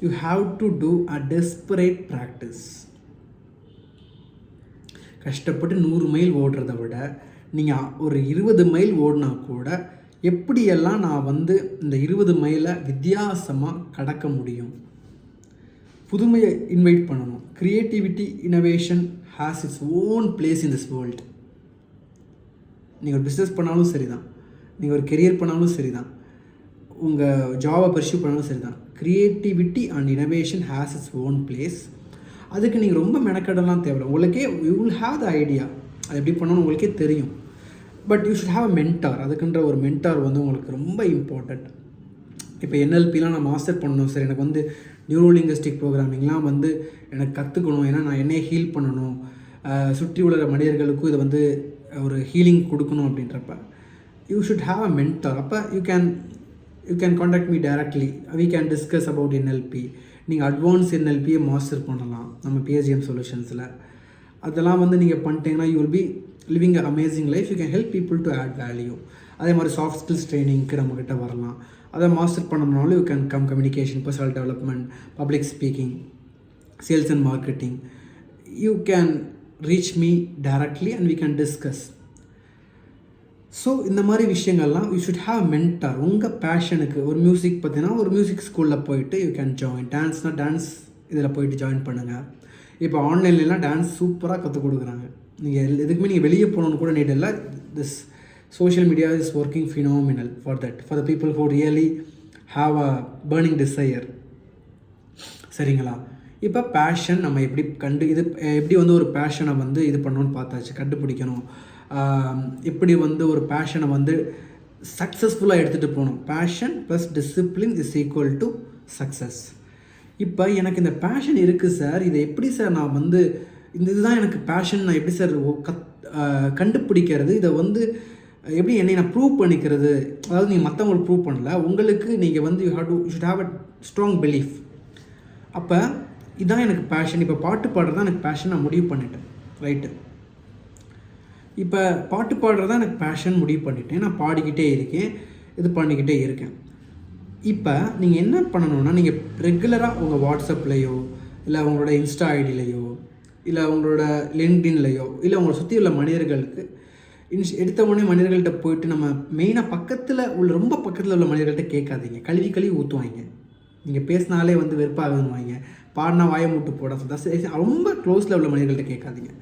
you have to do a desperate practice. கஷ்டப்பட்டு 100 மைல் ஓடுறத விட நீங்கள் ஒரு 20 மைல் ஓடினா கூட எப்படியெல்லாம் நான் வந்து இந்த 20 மைலை வித்தியாசமாக கடக்க முடியும், புதுமையை இன்வைட் பண்ணணும். Creativity, innovation has its own place in this world. நீங்கள் ஒரு பிஸ்னஸ் பண்ணாலும் சரி தான், நீங்கள் ஒரு கெரியர் பண்ணாலும் சரி தான், உங்கள் ஜாபை பர்சியூ பண்ணாலும் சரி தான், creativity and innovation has its own place. அதுக்கு நீங்கள் ரொம்ப மெனக்கெடலாம் தேவை. உங்களுக்கே you will have the idea, அது எப்படி பண்ணணும்னு உங்களுக்கே தெரியும். But you should have a mentor. அதுக்குன்ற ஒரு மென்டார் வந்து உங்களுக்கு ரொம்ப இம்பார்ட்டண்ட். இப்போ NLPலாம் நான் மாஸ்டர் பண்ணணும் சார், எனக்கு வந்து நியூரோலிங்குவிஸ்டிக் ப்ரோக்ராமிங்லாம் வந்து எனக்கு கற்றுக்கணும், ஏன்னா நான் என்னையே ஹீல் பண்ணணும், சுற்றி உள்ள மனிதர்களுக்கும் இதை வந்து ஒரு ஹீலிங் கொடுக்கணும் அப்படின்றப்ப you should have a mentor. அப்போ you can contact me directly, we can discuss about NLP. நீங்கள் அட்வான்ஸ் NLPயை மாஸ்டர் பண்ணலாம் நம்ம PSGM சொல்யூஷன்ஸில். அதெல்லாம் வந்து நீங்கள் பண்ணிட்டீங்கன்னா you will be living a amazing life. You can help people to add value. அதே மாதிரி சாஃப்ட் ஸ்கில்ஸ் ட்ரைனிங்க்கு நம்மக்கிட்ட வரலாம். அதை மாஸ்டர் பண்ணணும்னாலும் you can come communication, personal development, public speaking, sales and marketing. You can reach me directly and we can discuss. So இந்த மாதிரி விஷயங்கள்லாம் யூ ஷுட் ஹாவ் மென்டார். உங்கள் பேஷனுக்கு ஒரு மியூசிக் பார்த்தீங்கன்னா ஒரு மியூசிக் ஸ்கூலில் போயிட்டு யூ கேன் ஜாயின். டான்ஸ்னால் டான்ஸ் இதில் போயிட்டு ஜாயின் பண்ணுங்கள். இப்போ ஆன்லைன்லாம் டான்ஸ் சூப்பராக கற்றுக் கொடுக்குறாங்க. நீங்கள் எதுக்குமே நீங்கள் வெளியே போகணுன்னு கூட நீட் இல்லை. This social media is working phenomenal for that, for the people who really have a burning desire. சரிங்களா? இப்போ பேஷன் நம்ம எப்படி எப்படி வந்து ஒரு பேஷனை வந்து இது பண்ணணும்னு பார்த்தாச்சு, கண்டுபிடிக்கணும். எப்படி வந்து ஒரு பேஷனை வந்து சக்ஸஸ்ஃபுல்லாக எடுத்துகிட்டு போகணும். Passion plus discipline is equal to success. இப்போ எனக்கு இந்த பேஷன் இருக்குது சார், இதை எப்படி சார் நான் வந்து இதுதான் எனக்கு பேஷன், நான் எப்படி சார் கண்டுபிடிக்கிறது, இதை வந்து எப்படி என்னை நான் ப்ரூவ் பண்ணிக்கிறது? அதாவது நீங்கள் மற்றவங்களுக்கு ப்ரூவ் பண்ணல, உங்களுக்கு நீங்கள் வந்து you should have a strong belief. அப்போ இதுதான் எனக்கு பேஷன். இப்போ பாட்டு பாடுறது தான் எனக்கு பேஷன், நான் முடிவு பண்ணிட்டேன். ரைட்டு, இப்போ பாட்டு பாடுறது தான் எனக்கு பேஷன் முடிவு பண்ணிட்டேன். நான் பாடிக்கிட்டே இருக்கேன், இது பண்ணிக்கிட்டே இருக்கேன். இப்போ நீங்கள் என்ன பண்ணணுன்னா, நீங்கள் ரெகுலராக உங்கள் வாட்ஸ்அப்லேயோ இல்லை உங்களோட இன்ஸ்டா ஐடியிலையோ இல்லை உங்களோட லிங்க்டின்லையோ இல்லை உங்களை சுற்றி உள்ள மனிதர்களுக்கு எடுத்த உடனே மனிதர்கள்ட்ட போயிட்டு நம்ம மெயினாக ரொம்ப பக்கத்தில் உள்ள மனிதர்கள்ட்ட கேட்காதீங்க. கழுவி ஊற்றுவாங்க. நீங்கள் பேசினாலே வந்து வெறுப்பாகுவாங்க, பாடினா வாயை மூட்டு போட சொல்ல. ரொம்ப க்ளோஸில் உள்ள மனிதர்கள்ட்ட கேட்காதீங்க.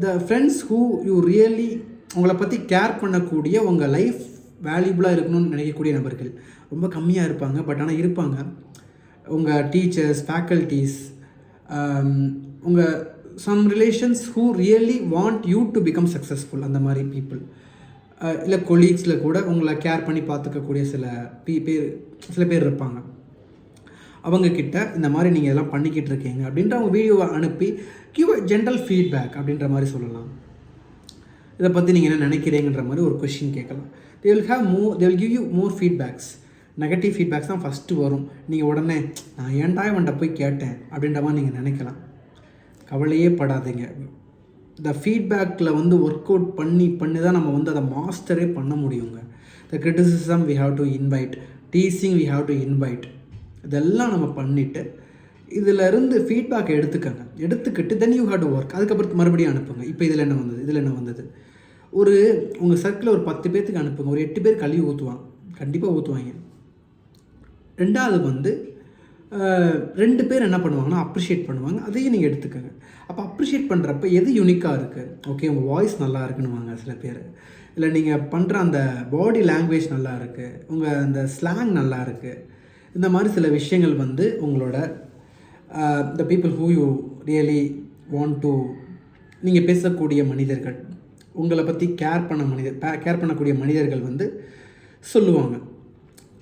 the friends who you really உங்களை பற்றி கேர் பண்ணக்கூடிய, உங்கள் லைஃப் வேல்யூபுளாக இருக்கணும்னு நினைக்கக்கூடிய நபர்கள் ரொம்ப கம்மியாக இருப்பாங்க. பட் ஆனால் இருப்பாங்க. உங்கள் டீச்சர்ஸ், ஃபேக்கல்ட்டிஸ், உங்கள் some relations who really want you to become successful. அந்த மாதிரி பீப்புள் இல்லை கொலீக்ஸில் கூட உங்களை கேர் பண்ணி பார்த்துக்கக்கூடிய சில பேர் இருப்பாங்க. அவங்கக்கிட்ட இந்த மாதிரி நீங்கள் இதெல்லாம் பண்ணிக்கிட்டு இருக்கீங்க அப்படின்ற அவங்க வீடியோவை அனுப்பி கிவ் அ ஜென்ரல் ஃபீட்பேக் அப்படின்ற மாதிரி சொல்லலாம். இதை பற்றி நீங்கள் என்ன நினைக்கிறீங்கன்ற மாதிரி ஒரு கொஷின் கேட்கலாம். they will give you more feedbacks. Negative feedbacks தான் ஃபஸ்ட்டு வரும். நீங்கள் உடனே நான் ஏன்டா இவன்ட்ட போய் கேட்டேன் அப்படின்ற மாதிரி நீங்கள் நினைக்கலாம். கவலையே படாதீங்க. இந்த ஃபீட்பேக்கில் வந்து ஒர்க் அவுட் பண்ணி தான் நம்ம வந்து அதை மாஸ்டரே பண்ண முடியுங்க. The criticism we have to invite, teasing we have to invite, இதெல்லாம் நம்ம பண்ணிவிட்டு இதிலேருந்து ஃபீட்பேக்கை எடுத்துக்கிட்டு then you have to work. அதுக்கப்புறம் மறுபடியும் அனுப்புங்க. இப்போ இதில் என்ன வந்தது ஒரு உங்கள் சர்க்கிளில் ஒரு 10 பேர்த்துக்கு அனுப்புங்க. ஒரு 8 பேர் கழுவி ஊற்றுவாங்க, கண்டிப்பாக ஊற்றுவாங்க. 2வது வந்து 2 பேர் என்ன பண்ணுவாங்கன்னா அப்ரிஷியேட் பண்ணுவாங்க. அதையும் நீங்கள் எடுத்துக்கோங்க. அப்போ அப்ரிஷியேட் பண்ணுறப்ப எது யூனிக்காக இருக்குது, ஓகே உங்கள் வாய்ஸ் நல்லா இருக்குன்னுவாங்க சில பேர், இல்லை நீங்கள் பண்ணுற அந்த பாடி லாங்குவேஜ் நல்லா இருக்குது, உங்கள் அந்த ஸ்லாங் நல்லா இருக்குது. இந்த மாதிரி சில விஷயங்கள் வந்து உங்களோட த people who you really want to, நீங்கள் பேசக்கூடிய மனிதர்கள், உங்களை பற்றி கேர் பண்ணக்கூடிய மனிதர்கள் வந்து சொல்லுவாங்க.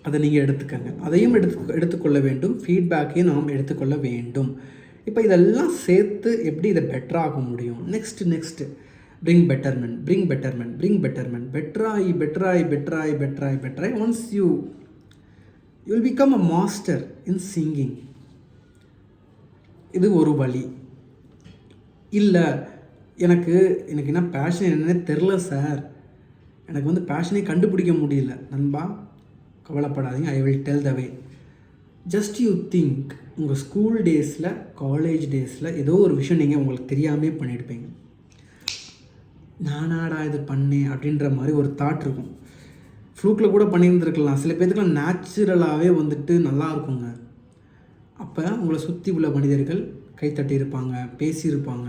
அதை நீங்கள் எடுத்துக்கங்க. அதையும் எடுத்துக்கொள்ள வேண்டும். ஃபீட்பேக்கையும் நாம் எடுத்துக்கொள்ள வேண்டும். இப்போ இதெல்லாம் சேர்த்து எப்படி இதை பெட்டராக முடியும்? Next bring betterment. பெட்டராய். Once you will become a master in singing. இது ஒரு வழி. இல்லை எனக்கு என்ன பேஷன் என்னன்னே தெரில சார், எனக்கு வந்து பேஷனே கண்டுபிடிக்க முடியல நண்பா, கவலைப்படாதீங்க. I will tell the way. Just you think, உங்கள் ஸ்கூல் டேஸில், காலேஜ் டேஸில் ஏதோ ஒரு விஷயம் நீங்கள் உங்களுக்கு தெரியாமே பண்ணியிருப்பீங்க. நானாடா இது பண்ணேன் அப்படின்ற மாதிரி ஒரு தாட் இருக்கும். ஃப்ளூக்கில் கூட பண்ணியிருந்துருக்கலாம். சில பேர்த்துக்குலாம் நேச்சுரலாகவே வந்துட்டு நல்லா இருக்குங்க. அப்போ உங்களை சுற்றி உள்ள மனிதர்கள் கைத்தட்டியிருப்பாங்க, பேசியிருப்பாங்க.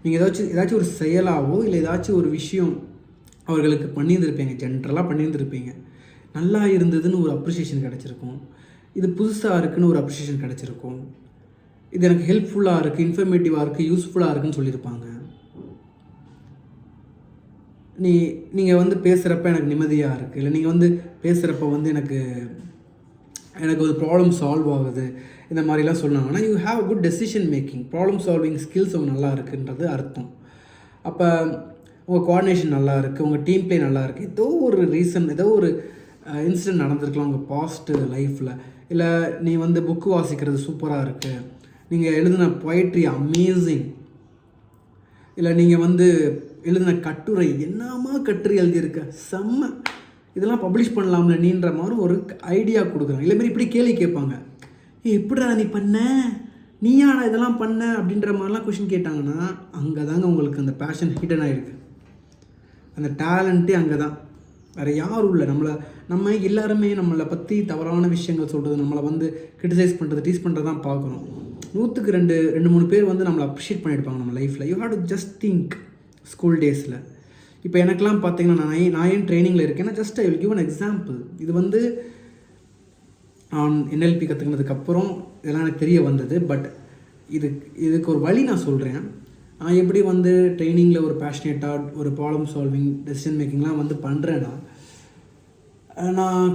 நீங்கள் ஏதாச்சும் ஒரு செயலாவோ இல்லை ஏதாச்சும் ஒரு விஷயம் அவர்களுக்கு பண்ணியிருந்திருப்பீங்க, ஜென்ரலாக பண்ணியிருந்திருப்பீங்க. நல்லா இருந்ததுன்னு ஒரு அப்ரிஷியேஷன் கிடச்சிருக்கும். இது புதுசாக இருக்குதுன்னு ஒரு அப்ரிஷியேஷன் கிடச்சிருக்கும். இது எனக்கு ஹெல்ப்ஃபுல்லாக இருக்குது, இன்ஃபர்மேட்டிவாக இருக்குது, யூஸ்ஃபுல்லாக இருக்குதுன்னு சொல்லியிருப்பாங்க. நீங்கள் வந்து பேசுகிறப்ப எனக்கு நிம்மதியாக இருக்குது, இல்லை நீங்கள் வந்து பேசுகிறப்ப வந்து எனக்கு ஒரு ப்ராப்ளம் சால்வ் ஆகுது, இந்த மாதிரிலாம் சொன்னாங்கன்னா you have a good decision making, problem solving skills அவங்க நல்லா இருக்குன்றது அர்த்தம். அப்போ உங்கள் கோஆர்டினேஷன் நல்லா இருக்குது, உங்கள் டீம் ப்ளே நல்லா இருக்குது. ஏதோ ஒரு ரீசன், ஏதோ ஒரு இன்சிடென்ட் நடந்திருக்கலாம் உங்கள் பாஸ்ட் லைஃப்பில். இல்லை நீ வந்து புக்கு வாசிக்கிறது சூப்பராக இருக்குது, நீங்கள் எழுதின பொயட்ரி அமேசிங், இல்லை நீங்கள் வந்து எழுதின கட்டுரை என்னமா கட்டுரை எழுதியிருக்க செம்ம, இதெல்லாம் பப்ளிஷ் பண்ணலாம்ல நீன்ற மாதிரி ஒரு ஐடியா கொடுக்குறாங்க. இல்லை மாரி இப்படி கேள்வி கேட்பாங்க, எப்படிடா நீ பண்ண, நீயாடா இதெல்லாம் பண்ண அப்படின்ற மாதிரிலாம் கொஷின் கேட்டாங்கன்னா அங்கே தாங்க உங்களுக்கு அந்த பேஷன் ஹிடன் ஆகிருக்கு. அந்த டேலண்ட்டே அங்கே தான், வேறு யாரும் இல்லை. நம்ம எல்லாருமே நம்மளை பற்றி தவறான விஷயங்கள் சொல்கிறது, நம்மளை வந்து கிரிட்டிசைஸ் பண்ணுறது, டீஸ் பண்ணுறது தான் பார்க்குறோம். 100க்கு 2-3 பேர் வந்து நம்மளை அப்ரிஷியேட் பண்ணியிருப்பாங்க நம்ம லைஃப்பில். You have to just think. School டேஸில் இப்போ எனக்கெலாம் பார்த்தீங்கன்னா நான் ஏன் ட்ரைனிங்கில் இருக்கேன்னா just I will give an example. இது வந்து நான் NLP கற்றுக்கினதுக்கப்புறம் இதெல்லாம் எனக்கு தெரிய வந்தது. பட் இதுக்கு ஒரு வழி நான் சொல்கிறேன். நான் எப்படி வந்து ட்ரைனிங்கில் ஒரு பேஷனேட்டாக ஒரு ப்ராப்ளம் சால்விங், டெசிஷன் மேக்கிங்லாம் வந்து பண்ணுறேன்னா, நான்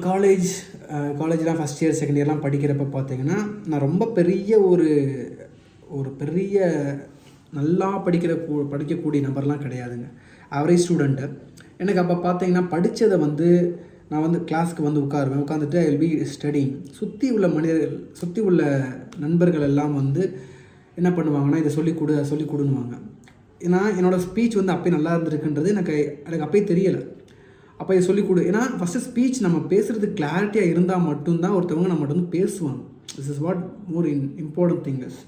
காலேஜ்லாம் ஃபஸ்ட் இயர் செகண்ட் இயர்லாம் படிக்கிறப்ப பார்த்தீங்கன்னா நான் ரொம்ப பெரிய ஒரு பெரிய நல்லா படிக்கக்கூடிய நபர்லாம் கிடையாதுங்க. Average student. எனக்கு அப்போ பார்த்தீங்கன்னா படித்ததை வந்து நான் வந்து கிளாஸ்க்கு வந்து உட்காந்துட்டு ஐ வில் பி ஸ்டடிங். சுற்றி உள்ள நண்பர்கள் எல்லாம் வந்து என்ன பண்ணுவாங்கன்னா இதை சொல்லிக் கொடுன்னுவாங்க. ஏன்னா என்னோடய ஸ்பீச் வந்து அப்போயே நல்லா இருந்திருக்குன்றது எனக்கு அப்போயே தெரியலை. அப்போ இதை சொல்லிக் கொடு. ஏன்னா ஃபஸ்ட்டு ஸ்பீச் நம்ம பேசுகிறது கிளாரிட்டியாக இருந்தால் மட்டும்தான் ஒருத்தவங்க நம்மகிட்ட வந்து பேசுவாங்க. This is what more important thing is.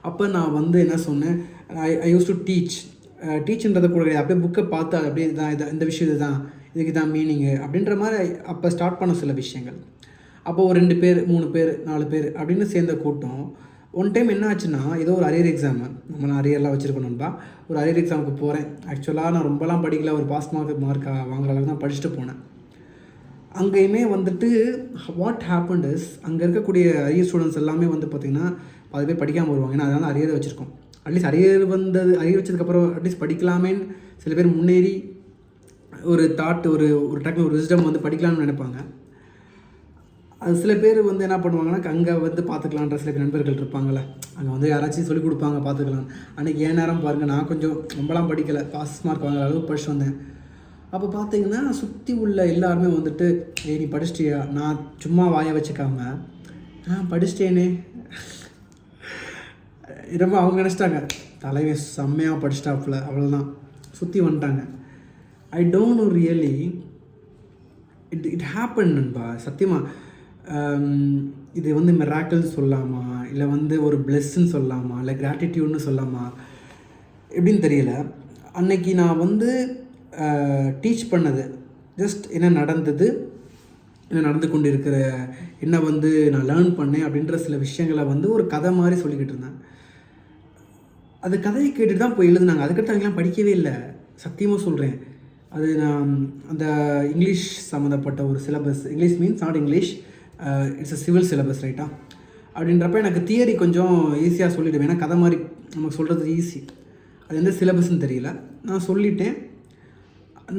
அப்போ நான் வந்து என்ன சொன்னேன், ஐ யூஸ் டு டீச்ன்றதை கூட கிடையாது. அப்படியே புக்கை பார்த்து அப்படியே இந்த விஷயம் இதுக்கு தான் மீனிங்கு அப்படின்ற மாதிரி அப்போ ஸ்டார்ட் பண்ண சில விஷயங்கள். அப்போ ஒரு 2 பேர் 3 பேர் 4 பேர் அப்படின்னு சேர்ந்த கூட்டம். ஒன் டைம் என்ன ஆச்சுன்னா, ஏதோ ஒரு அரியர் எக்ஸாமு, நம்ம அரியர்லாம் வச்சுருக்கணும்பா, ஒரு அரியர் எக்ஸாமுக்கு போகிறேன். ஆக்சுவலாக நான் ரொம்பலாம் படிக்கல, ஒரு பாஸ் மார்க் வாங்குற அளவுக்கு தான் படிச்சுட்டு போனேன். அங்கேயுமே வந்துட்டு வாட் ஹேப்பன்ட் இஸ், அங்கே இருக்கக்கூடிய அரியர் ஸ்டூடெண்ட்ஸ் எல்லாமே வந்து பார்த்திங்கன்னா 10 பேர் படிக்காமல் வருவாங்க. ஏன்னா அதனால் அரியர் வச்சுருக்கோம். அட்லீஸ்ட் அரியர் வச்சதுக்கப்புறம் அட்லீஸ்ட் படிக்கலாமேன்னு சில பேர் முன்னேறி ஒரு தாட் ஒரு டக்குனு ஒரு விஸ்டம் வந்து படிக்கலாம்னு நினைப்பாங்க. அது சில பேர் வந்து என்ன பண்ணுவாங்கன்னா அங்கே வந்து பார்த்துக்கலான்ற சில நண்பர்கள் இருப்பாங்கள்ல, அங்கே வந்து யாராச்சும் சொல்லிக் கொடுப்பாங்க பார்த்துக்கலாம். அன்றைக்கி ஏன் நேரம் பாருங்கள், நான் கொஞ்சம் ரொம்பலாம் படிக்கலை, பாஸ் மார்க் வாங்குற அளவுக்கு படிச்சுட்டு வந்தேன். அப்போ பார்த்தீங்கன்னா சுற்றி உள்ள எல்லாருமே வந்துட்டு நீ படிச்சிட்டியா, நான் சும்மா வாயை வச்சுக்காம படிச்சிட்டேனே, ரொம்ப அவங்க நினச்சிட்டாங்க தலைவன் செம்மையாக படிச்சிட்டாப்புல, அவ்வளோதான் சுற்றி வந்துட்டாங்க. I don't know really it happen நண்பா, சத்தியமாக. இது வந்து மிராக்கிள்னு சொல்லலாமா, இல்லை வந்து ஒரு பிளெஸ்ன்னு சொல்லலாமா, இல்லை கிராட்டிடியூட்னு சொல்லலாமா, எப்படின்னு தெரியல. அன்னைக்கு நான் வந்து டீச் பண்ணது ஜஸ்ட் என்ன நடந்தது, என்ன நடந்து கொண்டு இருக்கிற, என்ன வந்து நான் லேர்ன் பண்ணேன் அப்படின்ற சில விஷயங்களை வந்து ஒரு கதை மாதிரி சொல்லிக்கிட்டு இருந்தேன். அது கதையை கேட்டுட்டு தான் போய் எழுதுனாங்க. அதுக்கடுத்து அவங்களாம் படிக்கவே இல்லை, சத்தியமாக சொல்கிறேன். அது நான் அந்த இங்கிலீஷ் சம்மந்தப்பட்ட ஒரு syllabus, English means not English, it's a civil syllabus ரைட்டா. அப்படின்றப்ப எனக்கு தியரி கொஞ்சம் ஈஸியாக சொல்லிவிடுவேன், ஏன்னா கதை மாதிரி நமக்கு சொல்கிறது ஈஸி. அது எந்த சிலபஸ்ன்னு தெரியல, நான் சொல்லிட்டேன்.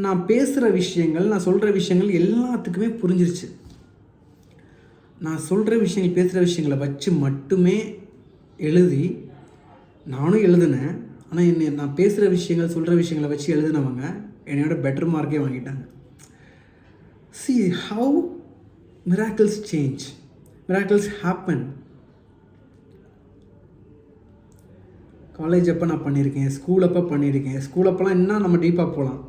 நான் பேசுகிற விஷயங்கள், நான் சொல்கிற விஷயங்கள் எல்லாத்துக்குமே புரிஞ்சிருச்சு. நான் சொல்கிற விஷயங்கள், பேசுகிற விஷயங்களை வச்சு மட்டுமே எழுதி நானும் எழுதுனேன். ஆனால் என்னை நான் பேசுகிற விஷயங்கள், சொல்கிற விஷயங்களை வச்சு எழுதினவங்க என்னோட பெட்டர் மார்க்கே வாங்கிட்டாங்க. See how miracles change, miracles happen. College அப்போ நான் பண்ணியிருக்கேன், ஸ்கூல் அப்போ பண்ணியிருக்கேன். ஸ்கூல் அப்போலாம் இன்னும் நம்ம டீப்பாக போகலாம்.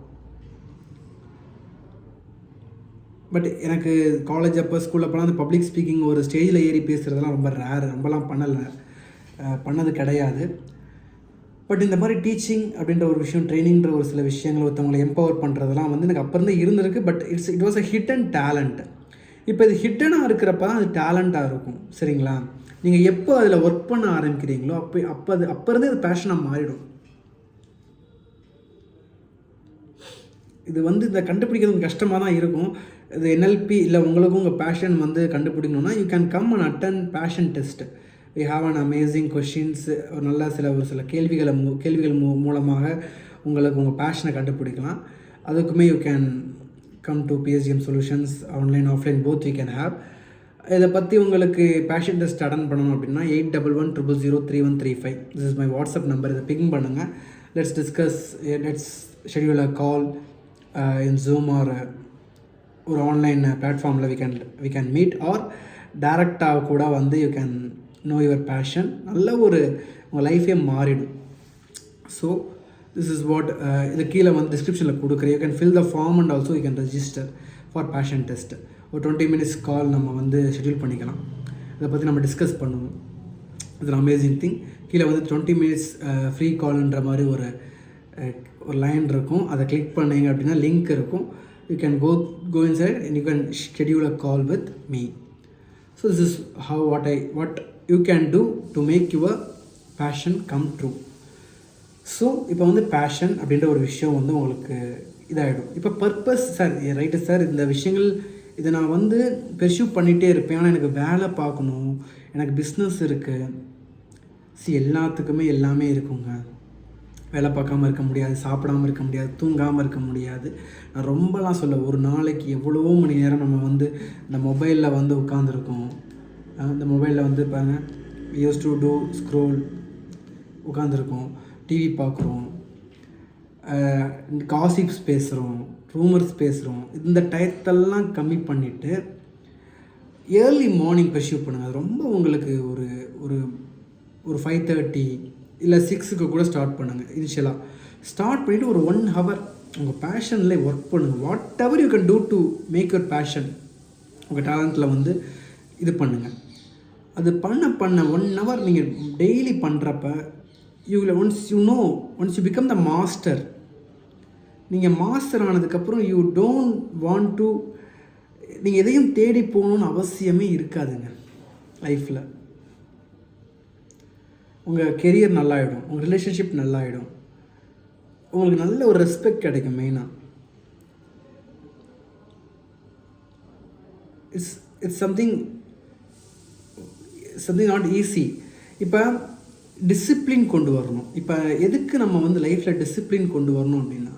பட் எனக்கு காலேஜ் அப்போ, ஸ்கூல் அப்போலாம் அந்த பப்ளிக் ஸ்பீக்கிங், ஒரு ஸ்டேஜில் ஏறி பேசுகிறதெல்லாம் ரொம்ப ரேர், ரொம்பலாம் பண்ணது கிடையாது. பட் இந்த மாதிரி டீச்சிங் அப்படின்ற ஒரு விஷயம், ட்ரைனிங்கிற ஒரு சில விஷயங்கள், ஒருத்தவங்களை எம்பவர் பண்ணுறதெல்லாம் வந்து எனக்கு அப்போ இருந்தே இருந்திருக்கு. But it was a hidden talent. இப்போ இது ஹிட்டனாக இருக்கிறப்ப தான் அது டேலண்ட்டாக இருக்கும், சரிங்களா? நீங்கள் எப்போ அதில் ஒர்க் பண்ண ஆரம்பிக்கிறீங்களோ அப்போ இருந்தே அது பேஷனாக மாறிடும். இது வந்து இந்த கண்டுபிடிக்கிறது கஷ்டமாக தான் இருக்கும். இது NLP இல்லை உங்களுக்கும் உங்கள் பேஷன் வந்து கண்டுபிடிக்கணும்னா you can come and attend passion test. We have an amazing questions. ஒரு நல்ல ஒரு சில கேள்விகள் மூலமாக உங்களுக்கு உங்கள் பேஷனை கண்டுபிடிக்கலாம். அதுக்குமே you can come to PSGM solutions, online offline both you can have. இதை பற்றி உங்களுக்கு பேஷன் டெஸ்ட் அட்டன் பண்ணணும் அப்படின்னா 8111003135 this is my WhatsApp number. இதை பிங் பண்ணுங்கள். Let's discuss, let's schedule a call in Zoom or ஒரு ஆன்லைன் பிளாட்ஃபார்மில் we can meet, or டைரெக்டாக கூட வந்து you can know your passion. நல்ல ஒரு உங்கள் லைஃபே மாறிடும். ஸோ திஸ் இஸ் வாட் இது கீழே வந்து டிஸ்கிரிப்ஷனில் கொடுக்குறேன். You can fill the form and also you can register for passion test. ஒரு 20 minutes கால் நம்ம வந்து ஷெட்யூல் பண்ணிக்கலாம். இதை பற்றி நம்ம டிஸ்கஸ் பண்ணுவோம். இது அமேசிங் திங். கீழே வந்து 20 minutes ஃப்ரீ கால்ன்ற மாதிரி ஒரு லைன் இருக்கும். அதை கிளிக் பண்ணிங்க அப்படின்னா லிங்க் இருக்கும். You can go inside and you can schedule a call with me. So this is how what you can do to make your passion come true. So இப்போ வந்து fashion அப்படின்ற ஒரு விஷயம் வந்து உங்களுக்கு இதாகிடும். இப்போ பர்பஸ், சார் ரைட்டு சார், இந்த விஷயங்கள் இதை நான் வந்து பெர்சியூ பண்ணிகிட்டே இருப்பேன், ஆனால் எனக்கு வேலை பார்க்கணும், எனக்கு பிஸ்னஸ் இருக்குது. எல்லாத்துக்குமே எல்லாமே இருக்குங்க. வேலை பார்க்காம இருக்க முடியாது, சாப்பிடாமல் இருக்க முடியாது, தூங்காமல் இருக்க முடியாது. நான் ரொம்பலாம் சொல்ல, ஒரு நாளைக்கு எவ்வளோ மணி நேரம் நம்ம வந்து இந்த மொபைலில் வந்து உட்காந்துருக்கோம். இந்த மொபைலில் வந்து பாருங்கள், யூஸ் டு டூ ஸ்க்ரோல், உட்காந்துருக்கோம், டிவி பார்க்குறோம், காசிப்ஸ் பேசுகிறோம், ரூமர்ஸ் பேசுகிறோம். இந்த டயத்தெல்லாம் கம்மி பண்ணிவிட்டு ஏர்லி மார்னிங் பர்சியூ பண்ணுங்கள். அது ரொம்ப உங்களுக்கு ஒரு 5:30 இல்லை 6க்கு கூட ஸ்டார்ட் பண்ணுங்கள். இனிஷியலாக ஸ்டார்ட் பண்ணிவிட்டு ஒரு 1 hour உங்கள் பேஷனில் ஒர்க் பண்ணுங்கள். Whatever you can do to make your passion, உங்கள் டேலண்ட்டில் வந்து இது பண்ணுங்கள். அது பண்ண 1 hour நீங்கள் டெய்லி பண்ணுறப்ப you will once you become the master. நீங்கள் மாஸ்டர் ஆனதுக்கப்புறம் யூ டோன்ட் வாண்ட் டு, நீங்கள் எதையும் தேடி போகணுன்னு அவசியமே இருக்காதுங்க லைஃப்பில். உங்கள் கெரியர் நல்லாயிடும், உங்கள் ரிலேஷன்ஷிப் நல்லாயிடும், உங்களுக்கு நல்ல ஒரு ரெஸ்பெக்ட் கிடைக்கும். மெயினாக இட்ஸ் சம்திங் நாட் ஈஸி. இப்போ டிசிப்ளின் கொண்டு வரணும். இப்போ எதுக்கு நம்ம வந்து லைஃப்பில் டிசிப்ளின் கொண்டு வரணும் அப்படின்னா,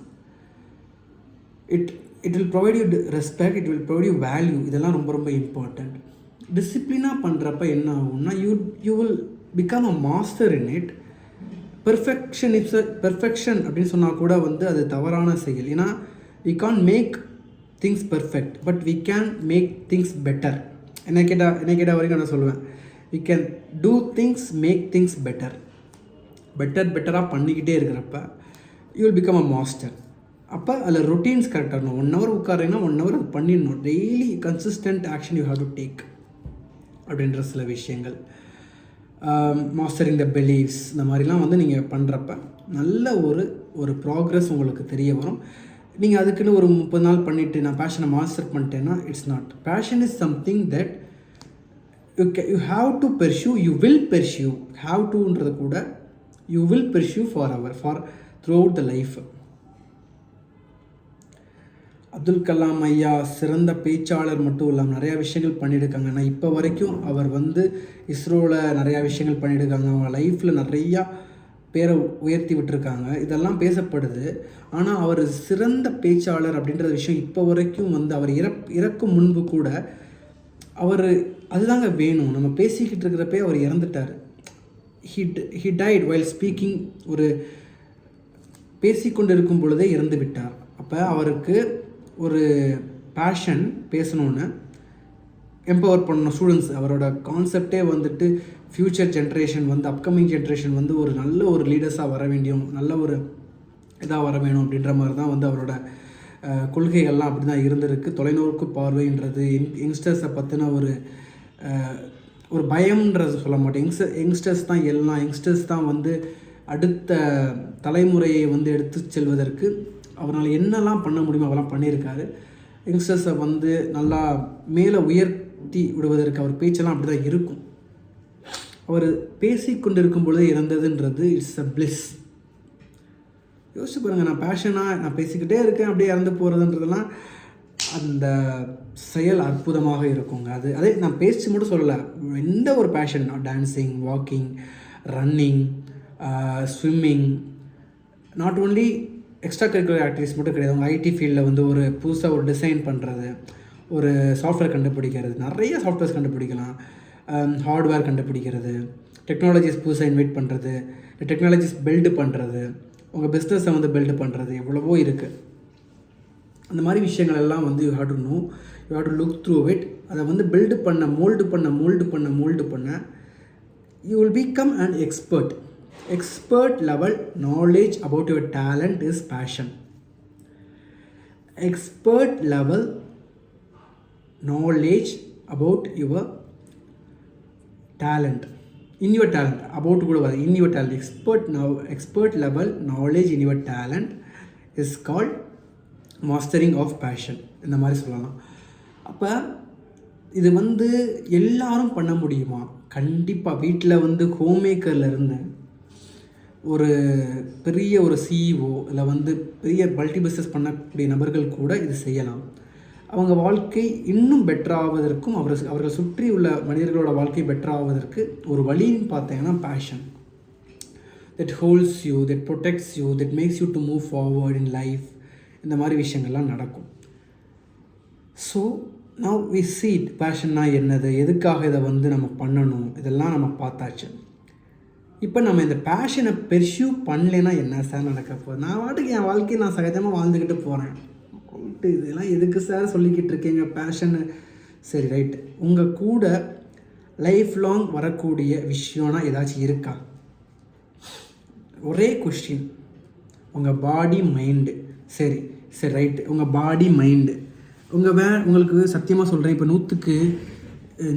it will provide you respect, it will provide you value. இதெல்லாம் ரொம்ப ரொம்ப இம்பார்ட்டண்ட். டிசிப்ளினாக பண்ணுறப்ப என்ன ஆகும்னா, you will become a master in it. Perfection அப்படின்னு சொன்னால் கூட வந்து அது தவறான செயல். ஏன்னா we can't make things perfect, but we can make things better. என்ன கேட்டால் வரைக்கும் நான் சொல்லுவேன், we can do things, make things better. பெட்டராக பண்ணிக்கிட்டே இருக்கிறப்ப you will become a master. அப்போ அதில் ரொட்டீன்ஸ் கரெக்டாக இருக்கணும். 1 hour உட்காருங்கன்னா 1 hour அது பண்ணிடணும். Daily consistent action you have to take அப்படின்ற சில விஷயங்கள். மாஸ்டரிங் த பிலீவ்ஸ், இந்த மாதிரிலாம் வந்து நீங்கள் பண்ணுறப்ப நல்ல ஒரு ப்ராக்ரஸ் உங்களுக்கு தெரிய வரும். நீங்கள் அதுக்குன்னு ஒரு 30 நாள் பண்ணிவிட்டு நான் பேஷனை மாஸ்டர் பண்ணிட்டேன்னா it's not. Passion is something that you have to pursue, you will pursue. Have டுன்றது கூட you will pursue for throughout the life. Abdul Kalam ஐயா சிறந்த பேச்சாளர் மட்டும் இல்லாமல் நிறையா விஷயங்கள் பண்ணியிருக்காங்க. நான் இப்போ வரைக்கும் அவர் வந்து இஸ்ரோவில் நிறையா விஷயங்கள் பண்ணியிருக்காங்க. அவங்க லைஃப்பில் நிறையா பேரை உயர்த்தி விட்டுருக்காங்க. இதெல்லாம் பேசப்படுது. ஆனால் அவர் சிறந்த பேச்சாளர் அப்படின்ற விஷயம் இப்போ வரைக்கும் வந்து அவர் இறக்கும் முன்பு கூட அவர் அதுதாங்க வேணும். நம்ம பேசிக்கிட்டு இருக்கிறப்பே அவர் இறந்துட்டார். He died while speaking. ஒரு பேசிக்கொண்டு இருக்கும் பொழுதே இறந்து விட்டார். அப்போ அவருக்கு ஒரு பேஷன் பேசணுன்னு எம்பவர் பண்ணணும் ஸ்டூடெண்ட்ஸ். அவரோட கான்செப்டே வந்துட்டு ஃப்யூச்சர் ஜென்ரேஷன் வந்து அப்கமிங் ஜென்ரேஷன் வந்து ஒரு நல்ல ஒரு லீடர்ஸாக வர வேண்டியும், நல்ல ஒரு இதாக வர வேணும் அப்படின்ற மாதிரி தான் வந்து அவரோட கொள்கைகள்லாம் அப்படி தான் இருந்திருக்கு. தொலைநோக்கு பார்வைன்றது யங்ஸ்டர்ஸை பற்றின ஒரு பயம்ன்றது சொல்ல மாட்டேன். யங்ஸ்டர்ஸ் தான் எல்லாம். யங்ஸ்டர்ஸ் தான் வந்து அடுத்த தலைமுறையை வந்து எடுத்து செல்வதற்கு அவரால் என்னெல்லாம் பண்ண முடியுமோ அவெல்லாம் பண்ணியிருக்காரு. யங்ஸ்டர்ஸை வந்து நல்லா மேலே உயர்த்தி விடுவதற்கு அவர் பேச்செல்லாம் அப்படி தான் இருக்கும். அவர் பேசி கொண்டிருக்கும் பொழுது இறந்ததுன்றது இட்ஸ் அ பிளிஸ். யோசிச்சு பாருங்கள், நான் பேஷனாக நான் பேசிக்கிட்டே இருக்கேன் அப்படியே இறந்து போகிறதுன்றதெல்லாம் அந்த செயல் அற்புதமாக இருக்குங்க. அதே நான் பேசி மட்டும் சொல்லலை. எந்த ஒரு passion, dancing, walking, running, swimming, not only extra curricular activities மட்டும் கிடையாது. அவங்க ஐடி ஃபீல்டில் வந்து ஒரு புதுசாக ஒரு டிசைன் பண்ணுறது, ஒரு சாஃப்ட்வேர் கண்டுபிடிக்கிறது, நிறைய சாஃப்ட்வேர்ஸ் கண்டுபிடிக்கலாம். ஹார்ட்வேர் கண்டுபிடிக்கிறது, டெக்னாலஜிஸ் புதுசாக இன்வைட் பண்ணுறது, டெக்னாலஜிஸ் பில்டு பண்ணுறது, உங்கள் பிஸ்னஸை வந்து பில்டு பண்ணுறது, எவ்வளவோ இருக்குது. அந்த மாதிரி விஷயங்கள் எல்லாம் வந்து you have to know, you have to look through it. அதை வந்து பில்டு பண்ண மோல்டு பண்ண you will become an expert. Expert level knowledge about your talent is passion. Expert level knowledge about your talent, in your talent, about kuda in your talent. Expert level knowledge in your talent is called mastering of passion. இந்த மாதிரி சொல்லலாம். அப்போ இது வந்து எல்லாரும் பண்ண முடியுமா? கண்டிப்பாக. வீட்டில் வந்து ஹோம் மேக்கரில் இருந்து ஒரு பெரிய ஒரு சிஇஓ இல்லை வந்து பெரிய மல்டி பிஸ்னஸ் பண்ணக்கூடிய நபர்கள் கூட இது செய்யலாம். அவங்க வாழ்க்கை இன்னும் பெட்டராவதற்கும் அவர்கள் சுற்றி உள்ள மனிதர்களோட வாழ்க்கை பெட்டராவதற்கு ஒரு வழின்னு பார்த்தீங்கன்னா passion. That holds you, that protects you, that makes you to move forward in life. இந்த மாதிரி விஷயங்கள்லாம் நடக்கும். So now we see it. பேஷன்னா என்னது, எதுக்காக இதை வந்து நம்ம பண்ணணும், இதெல்லாம் நம்ம பார்த்தாச்சு. இப்போ நம்ம இந்த பேஷனை பெர்ஷ்யூ பண்ணலைன்னா என்ன சார் நடக்க போகுது? நான் வாட்டுக்கு என் வாழ்க்கையை நான் சகஜமாக வாழ்ந்துக்கிட்டு போகிறேன். இதெல்லாம் எதுக்கு சார் சொல்லிக்கிட்டு இருக்கீங்க பேஷனு? சரி, ரைட்டு. உங்கள் கூட லைஃப் லாங் வரக்கூடிய விஷயம்னா ஏதாச்சும் இருக்கா? ஒரே கொஸ்டின். உங்கள் பாடி மைண்டு. சரி ரைட்டு. உங்கள் பாடி மைண்டு உங்களுக்கு சத்தியமாக சொல்கிறேன். இப்போ 100க்கு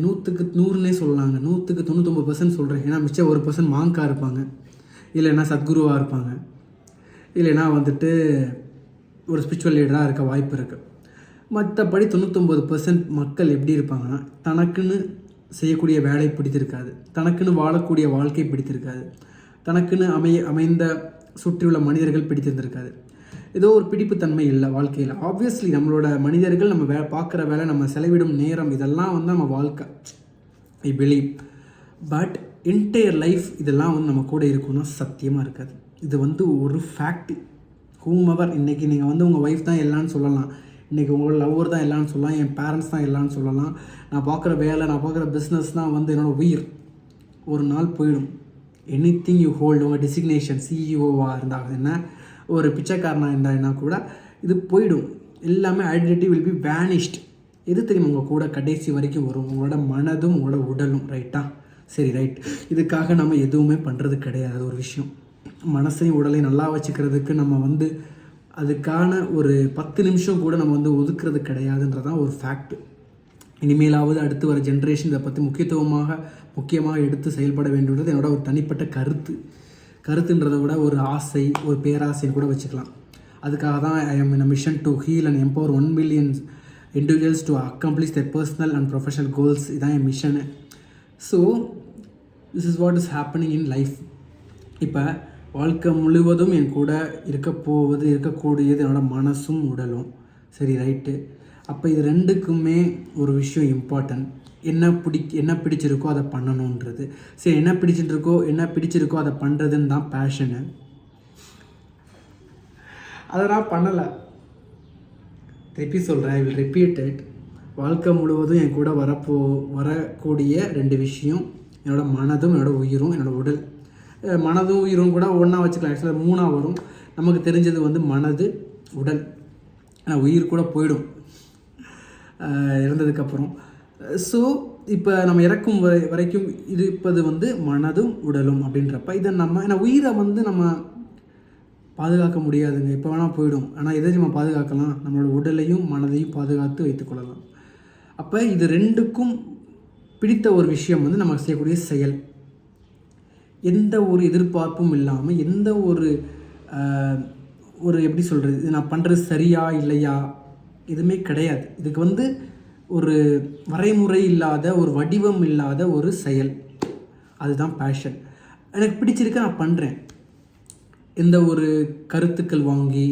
100ன்னே சொல்லலாங்க. 100க்கு 99% சொல்கிறேன். ஏன்னா மிச்சம் 1% மாங்கா இருப்பாங்க, இல்லைன்னா சத்குருவாக இருப்பாங்க, இல்லைன்னா வந்துட்டு ஒரு ஸ்பிரிச்சுவல் லீடராக இருக்க வாய்ப்பு இருக்குது. மற்றபடி 99% மக்கள் எப்படி இருப்பாங்கன்னா, தனக்குன்னு செய்யக்கூடிய வேலை பிடித்திருக்காது, தனக்குன்னு வாழக்கூடிய வாழ்க்கை பிடித்திருக்காது, தனக்குன்னு அமைந்த சுற்றியுள்ள மனிதர்கள் பிடித்திருந்திருக்காது. ஏதோ ஒரு பிடிப்புத்தன்மை இல்லை வாழ்க்கையில். ஆப்வியஸ்லி நம்மளோட மனிதர்கள், நம்ம பார்க்குற வேலை, நம்ம செலவிடும் நேரம், இதெல்லாம் வந்து நம்ம வாழ்க்கை. I believe. But entire life இதெல்லாம் வந்து நம்ம கூட இருக்குன்னா சத்தியமாக இருக்காது. இது வந்து ஒரு ஃபேக்ட். ஹூமெவர், இன்றைக்கி நீங்கள் வந்து உங்கள் ஒய்ஃப் தான் எல்லான்னு சொல்லலாம், இன்றைக்கி உங்களோட லவ்வர் தான் எல்லான்னு சொல்லலாம், என் பேரண்ட்ஸ் தான் எல்லான்னு சொல்லலாம், நான் பார்க்குற வேலை, நான் பார்க்குற பிஸ்னஸ் தான் வந்து என்னோடய உயிர். ஒரு நாள் போயிடும். எனிதிங் யூ ஹோல்டு, உங்கள் டெசிக்னேஷன் சிஇஓவாக இருந்தால் என்ன, ஒரு பிச்சைக்காரனாக இருந்தாங்கன்னா கூட இது போயிடும். எல்லாமே ஐடென்டிட்டி வில் பி வேனிஷ்ட். எது தெரியும் உங்கள் கூட கடைசி வரைக்கும் வரும்? உங்களோட மனதும் உங்களோட உடலும். ரைட்டா? சரி, ரைட். இதுக்காக நம்ம எதுவுமே பண்ணுறது கிடையாது. ஒரு விஷயம் மனசையும் உடலையும் நல்லா வச்சுக்கிறதுக்கு நம்ம வந்து அதுக்கான ஒரு 10 நிமிஷம் கூட நம்ம வந்து ஒதுக்குறது கிடையாதுன்றதான் ஒரு ஃபேக்ட். இனிமேலாவது அடுத்து வர ஜென்ரேஷன் இதை பற்றி முக்கியமாக எடுத்து செயல்பட வேண்டியது என்னோட ஒரு தனிப்பட்ட கருத்துன்றதை விட ஒரு ஆசை, ஒரு பேராசைன்னு கூட வச்சுக்கலாம். அதுக்காக தான் I am in a mission to heal and empower 1 million individuals to accomplish their personal and professional goals. இதான் என் mission. So this is what is happening in life. இப்போ வாழ்க்கை முழுவதும் என் கூட இருக்கக்கூடியது என்னோடய மனசும் உடலும். சரி, ரைட்டு. அப்போ இது ரெண்டுக்குமே ஒரு விஷயம் இம்பார்ட்டன்ட். என்ன பிடிச்சிருக்கோ அதை பண்ணணுன்றது. சரி, என்ன பிடிச்சிருக்கோ அதை பண்ணுறதுன்னு தான் பேஷனு. அதை நான் பண்ணலை. திருப்பி சொல்கிறேன், ஐ வில் ரிப்பீட் இட். வாழ்க்கை முழுவதும் என் கூட வரக்கூடிய 2 விஷயம், என்னோடய மனதும் என்னோடய உயிரும். என்னோடய உடல், மனதும் உயிரும் கூட ஒன்றா வச்சுக்கலாம். ஆக்சுவலாக 3ஆக வரும். நமக்கு தெரிஞ்சது வந்து மனது, உடல். ஆனால் உயிர் கூட போயிடும் இறந்ததுக்கப்புறம். ஸோ இப்போ நம்ம இறக்கும் வரைக்கும் இருப்பது வந்து மனதும் உடலும் அப்படின்றப்ப இதை ஏன்னா உயிரை வந்து நம்ம பாதுகாக்க முடியாதுங்க, எப்போ வேணால் போயிடும். ஆனால் எதை நம்ம பாதுகாக்கலாம்? நம்மளோட உடலையும் மனதையும் பாதுகாத்து வைத்துக்கொள்ளலாம். அப்போ இது 2க்கும் பிடித்த ஒரு விஷயம் வந்து நம்ம செய்யக்கூடிய செயல். எந்த ஒரு எதிர்பார்ப்பும் இல்லாமல், எந்த ஒரு எப்படி சொல்கிறது, இது நான் பண்ணுறது சரியா இல்லையா எதுவுமே கிடையாது. இதுக்கு வந்து ஒரு வரைமுறை இல்லாத, ஒரு வடிவம் இல்லாத ஒரு செயல். அதுதான் பேஷன். எனக்கு பிடிச்சிருக்க நான் பண்ணுறேன். எந்த ஒரு கருத்துக்கள் வாங்கி,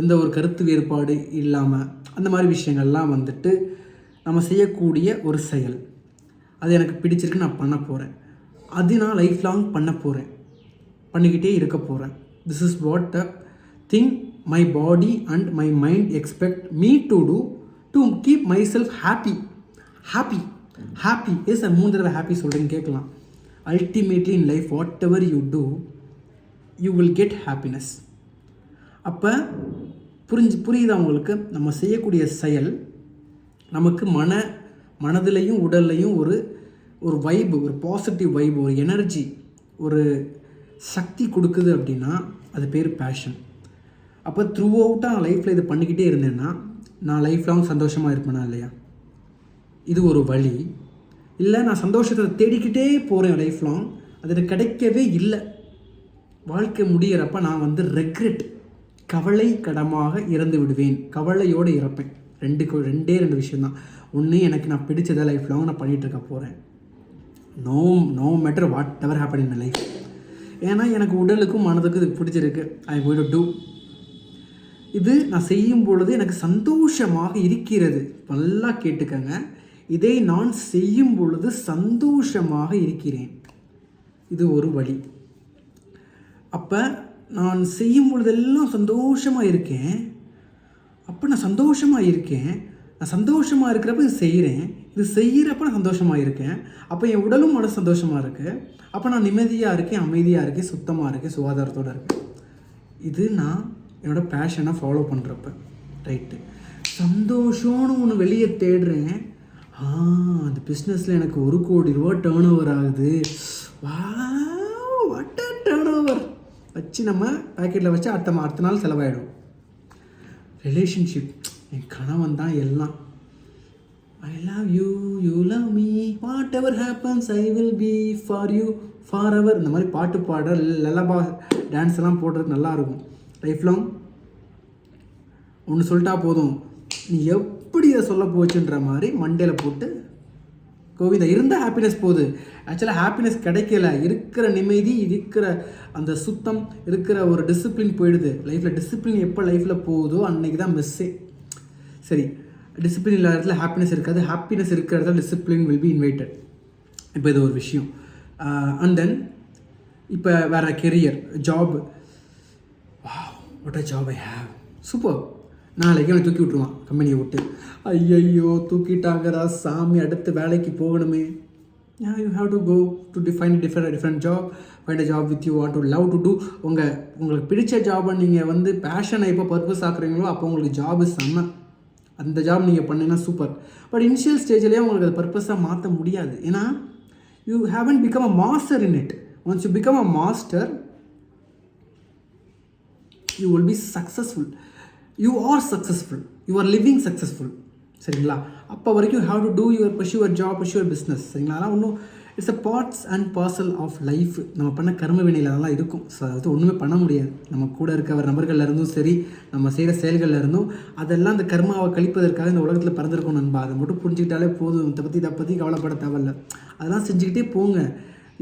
எந்த ஒரு கருத்து வேறுபாடு இல்லாமல், அந்த மாதிரி விஷயங்கள்லாம் வந்துட்டு நம்ம செய்யக்கூடிய ஒரு செயல். அது எனக்கு பிடிச்சிருக்கு, நான் பண்ண போகிறேன். அது நான் லைஃப் லாங் பண்ண போகிறேன், பண்ணிக்கிட்டே இருக்க போகிறேன். This is what the thing my body and my mind expect me to do to keep myself happy. Yes, 3 தடவை ஹாப்பி சொல்கிறேன்னு கேட்கலாம். Ultimately in life whatever you do you will get happiness. அப்போ புரியுதா உங்களுக்கு? நம்ம செய்யக்கூடிய செயல் நமக்கு மனதிலையும் உடல்லையும் ஒரு வைப்பு, ஒரு பாசிட்டிவ் வைப்பு, ஒரு எனர்ஜி, ஒரு சக்தி கொடுக்குது அப்படின்னா அது பேர் பேஷன். அப்போ த்ரூ அவுட்டாக நான் லைஃப்பில் இது பண்ணிக்கிட்டே இருந்தேன்னா நான் லைஃப் லாங் சந்தோஷமாக இருப்பேனா இல்லையா? இது ஒரு வழி. இல்லை, நான் சந்தோஷத்தை தேடிக்கிட்டே போகிறேன் லைஃப் லாங், அது கிடைக்கவே இல்லை. வாழ்க்கை முடிகிறப்ப நான் வந்து ரெக்ரெட், கவலை கடமாக இறந்து விடுவேன், கவலையோடு இறப்பேன். 2 விஷயந்தான். ஒன்று, எனக்கு நான் பிடிச்சதை லைஃப் லாங் நான் பண்ணிகிட்ருக்க போகிறேன், no matter whatever happen in my life. ஏன்னா எனக்கு உடலுக்கும் மனதுக்கும் இது பிடிச்சிருக்கு, ஐ கோயிங் டு டூ. இது நான் செய்யும் பொழுது எனக்கு சந்தோஷமாக இருக்கிறது. நல்லா கேட்டுக்கங்க, இதை நான் செய்யும் பொழுது சந்தோஷமாக இருக்கிறேன். இது ஒரு வழி. அப்போ நான் செய்யும் பொழுதெல்லாம் சந்தோஷமாக இருக்கேன். அப்போ நான் சந்தோஷமாக இருக்கிறப்ப இது செய்கிறப்ப நான் சந்தோஷமாக இருக்கேன். அப்போ என் உடலும் மன சந்தோஷமாக இருக்குது. அப்போ நான் நிம்மதியாக இருக்கேன், அமைதியாக இருக்கேன், சுத்தமாக இருக்கேன், சுகாதாரத்தோடு இருக்கேன். இது நான் என்னோடய பேஷனை ஃபாலோ பண்ணுறப்ப. ரைட்டு, சந்தோஷம்னு ஒன்று வெளியே தேடுறேன். அந்த பிஸ்னஸில் எனக்கு 1 கோடி ரூபா டேர்ன் ஓவர் ஆகுது. வாட் அ டேர்ன் ஓவர் வச்சு நம்ம பேக்கெட்டில் வச்சு அடுத்த நாள் செலவாயிடும். ரிலேஷன்ஷிப், என் கணவன் தான் எல்லாம். I love you, you love me, what ever happens I will be for you for ever. இந்த மாதிரி பாட்டு பாட லல்லபா டான்ஸ் எல்லாம் போடுறது நல்லாயிருக்கும். லைஃப் லாங் ஒன்று சொல்லிட்டா போதும், நீ எப்படி இதை சொல்ல போச்சுன்ற மாதிரி மண்டையில் போட்டு கோவிந்தா இருந்தால் ஹாப்பினஸ் போகுது. ஆக்சுவலாக ஹாப்பினஸ் கிடைக்கல, இருக்கிற நிம்மதி, இருக்கிற அந்த சுத்தம், இருக்கிற ஒரு டிசிப்ளின் போயிடுது லைஃப்பில். டிசிப்ளின் எப்போ லைஃப்பில் போகுதோ அன்றைக்கி தான் மிஸ்ஸே. சரி, டிசிப்ளின் இல்லாத இடத்துல ஹாப்பினஸ் இருக்காது, ஹாப்பினஸ் இருக்கிற இடத்துல டிசிப்ளின் வில் பி இன்வைட்டட். இப்போ இது ஒரு விஷயம். அண்ட் தென் இப்போ வேறு career, job. What a job I have, super. நாளைக்கு அவனை தூக்கி விட்ருவான் கம்பெனியை விட்டு. ஐயையோ தூக்கிட்டாங்கடா சாமி, அடுத்த வேலைக்கு போகணுமே. You have to go to define different job, find a job with you want to love to do. உங்களுக்கு பிடிச்ச ஜாபை நீங்கள் வந்து பேஷனை எப்போ பர்பஸ் ஆக்குறீங்களோ அப்போ உங்களுக்கு ஜாபு செம்ம. அந்த ஜாப் நீங்கள் பண்ணிங்கன்னா சூப்பர். பட் இனிஷியல் ஸ்டேஜ்லேயே உங்களுக்கு அதை பர்பஸாக மாற்ற முடியாது. ஏன்னா you haven't become a master in it. Once you become a master, you will be successful. You are successful, you are living successful. சரிங்களா? அப்போ வரைக்கும் have to do your pursue your job, pursue your business. சரிங்களா? அதெல்லாம் ஒன்றும் it's a parts and parcel of life. நம்ம பண்ண கர்ம வினையில் அதெல்லாம் இருக்கும். ஸோ அது ஒன்றுமே பண்ண முடியாது. நம்ம கூட இருக்கிற நபர்கள்ல இருந்தும் சரி, நம்ம செய்கிற செயல்களில் இருந்தும் அதெல்லாம் அந்த கர்மாவை கழிப்பதற்காக இந்த உலகத்தில் பிறந்திருக்கும் நண்பா. அதை மட்டும் புரிஞ்சுக்கிட்டாலே போதும். இதை பற்றி கவலைப்பட தேவையில்ல. அதெல்லாம் செஞ்சுக்கிட்டே போங்க.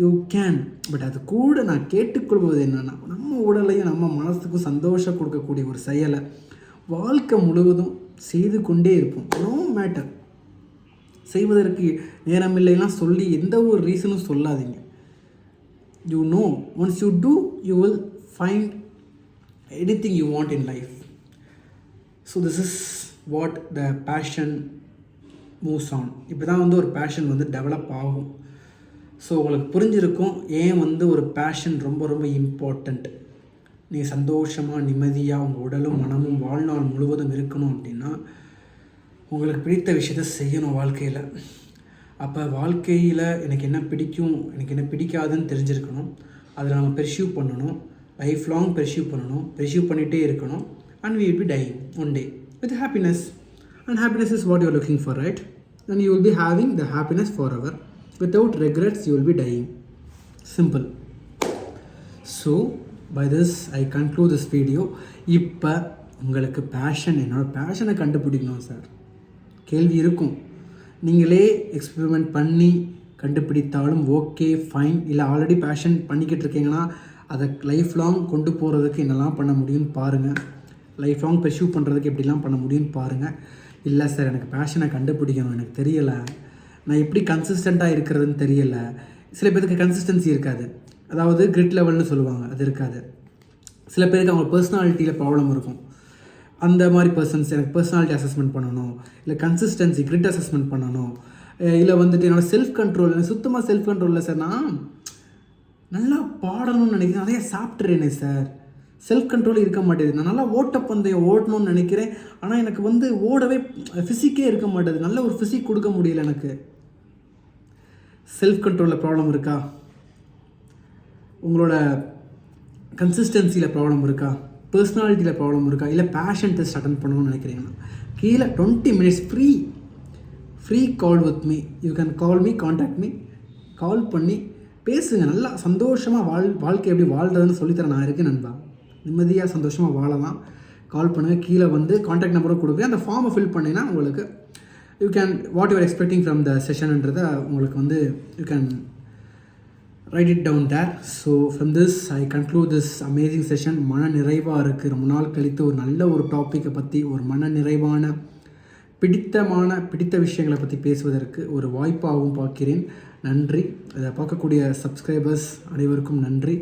You can. பட் அது கூட நான் கேட்டுக்கொள்வது என்னென்னா, நம்ம உடலையும் நம்ம மனசுக்கும் சந்தோஷம் கொடுக்கக்கூடிய ஒரு செயலை வாழ்க்கை முழுவதும் செய்து கொண்டே இருப்போம். No matter. செய்வதற்கு நேரமில்லைலாம் சொல்லி எந்த ஒரு ரீசனும் சொல்லாதீங்க. You know, once you do you will find anything you want in life. So this is what the passion moves on. இப்படி தான் ஒரு பேஷன் டெவலப் ஆகும். ஸோ உங்களுக்கு புரிஞ்சிருக்கும் ஏன் ஒரு பேஷன் ரொம்ப ரொம்ப இம்பார்ட்டண்ட். நீங்கள் சந்தோஷமாக நிம்மதியாக உங்கள் உடலும் மனமும் வாழ்நாள் முழுவதும் இருக்கணும் அப்படின்னா உங்களுக்கு பிடித்த விஷயத்த செய்யணும் வாழ்க்கையில். அப்போ வாழ்க்கையில் எனக்கு என்ன பிடிக்கும், எனக்கு என்ன பிடிக்காதுன்னு தெரிஞ்சிருக்கணும். அதில் நம்ம பெர்சியூ பண்ணணும், லைஃப் லாங் பெர்சியூ பண்ணணும், பெர்சியூ பண்ணிகிட்டே இருக்கணும். And we will be dying one day with happiness. And happiness is what you are looking for, right? And you will be having the happiness forever. Without regrets, you will be dying. Simple. So, by this, I conclude this video. இப்போ உங்களுக்கு fashion, என்னோடய பேஷனை கண்டுபிடிக்கணும் sir. கேள்வி இருக்கும். நீங்களே experiment பண்ணி கண்டுபிடித்தாலும் okay, fine. இல்லை already fashion பண்ணிக்கிட்டு இருக்கீங்கன்னா அதை லைஃப் லாங் கொண்டு போகிறதுக்கு என்னெல்லாம் பண்ண முடியும்னு பாருங்கள். லைஃப் லாங் பெர்சியூ பண்ணுறதுக்கு எப்படிலாம் பண்ண முடியும்னு பாருங்கள். இல்லை சார் எனக்கு பேஷனை கண்டுபிடிக்கணும், எனக்கு தெரியலை, நான் எப்படி கன்சிஸ்டண்ட்டாக இருக்கிறதுன்னு தெரியலை. சில பேருக்கு கன்சிஸ்டன்சி இருக்காது, அதாவது கிரிட் லெவல்னு சொல்லுவாங்க, அது இருக்காது. சில பேருக்கு அவங்க பர்சனாலிட்டியில் ப்ராப்ளம் இருக்கும். அந்த மாதிரி பர்சன்ஸ் எனக்கு பர்சனாலிட்டி அசஸ்மெண்ட் பண்ணணும், இல்லை கன்சிஸ்டன்சி கிரிட் அசஸ்மெண்ட் பண்ணணும், இல்லை என்னோடய செல்ஃப் கண்ட்ரோல், எனக்கு சுத்தமாக செல்ஃப் கண்ட்ரோல் இல்லை சார். நான் நல்லா பாடணும்னு நினைக்கிறேன், நிறைய சாப்பிட்றேனே சார், செல்ஃப் கண்ட்ரோல் இருக்க மாட்டேது. நான் நல்லா ஓட்டப்பந்தயம் ஓடணும்னு நினைக்கிறேன், ஆனால் எனக்கு ஓடவே ஃபிசிக்கே இருக்க மாட்டேது, நல்ல ஒரு ஃபிசிக் கொடுக்க முடியல எனக்கு. செல்ஃப் கண்ட்ரோலில் ப்ராப்ளம் இருக்கா? உங்களோட கன்சிஸ்டன்சியில் ப்ராப்ளம் இருக்கா? பர்சனாலிட்டியில் ப்ராப்ளம் இருக்கா? இல்லை பேஷன் டெஸ்ட் அட்டன் பண்ணணும்னு நினைக்கிறீங்கன்னா கீழே 20 minutes free call with me. You can call me, contact me. Call பண்ணி பேசுங்க. நல்லா சந்தோஷமாக வாழ்க்கை எப்படி வாழ்கிறதுன்னு சொல்லித்தரேன் நான் இருக்கேன் நண்பா. நிம்மதியாக சந்தோஷமாக வாழலாம். கால் பண்ணுங்கள். கீழே காண்டாக்ட் நம்பரும் கொடுக்குறேன். அந்த ஃபார்மை ஃபில் பண்ணிங்கன்னா உங்களுக்கு you can what you're expecting from the செஷன்ன்றதை உங்களுக்கு you can write it down there. So from this I conclude this amazing session. மன நிறைவாக இருக்குது. ரொம்ப நாள் கழித்து ஒரு நல்ல ஒரு டாப்பிக்கை பற்றி, ஒரு மன நிறைவான பிடித்த விஷயங்களை பற்றி பேசுவதற்கு ஒரு வாய்ப்பாகவும் பார்க்கிறேன். நன்றி. அதை பார்க்கக்கூடிய சப்ஸ்கிரைபர்ஸ் அனைவருக்கும் நன்றி.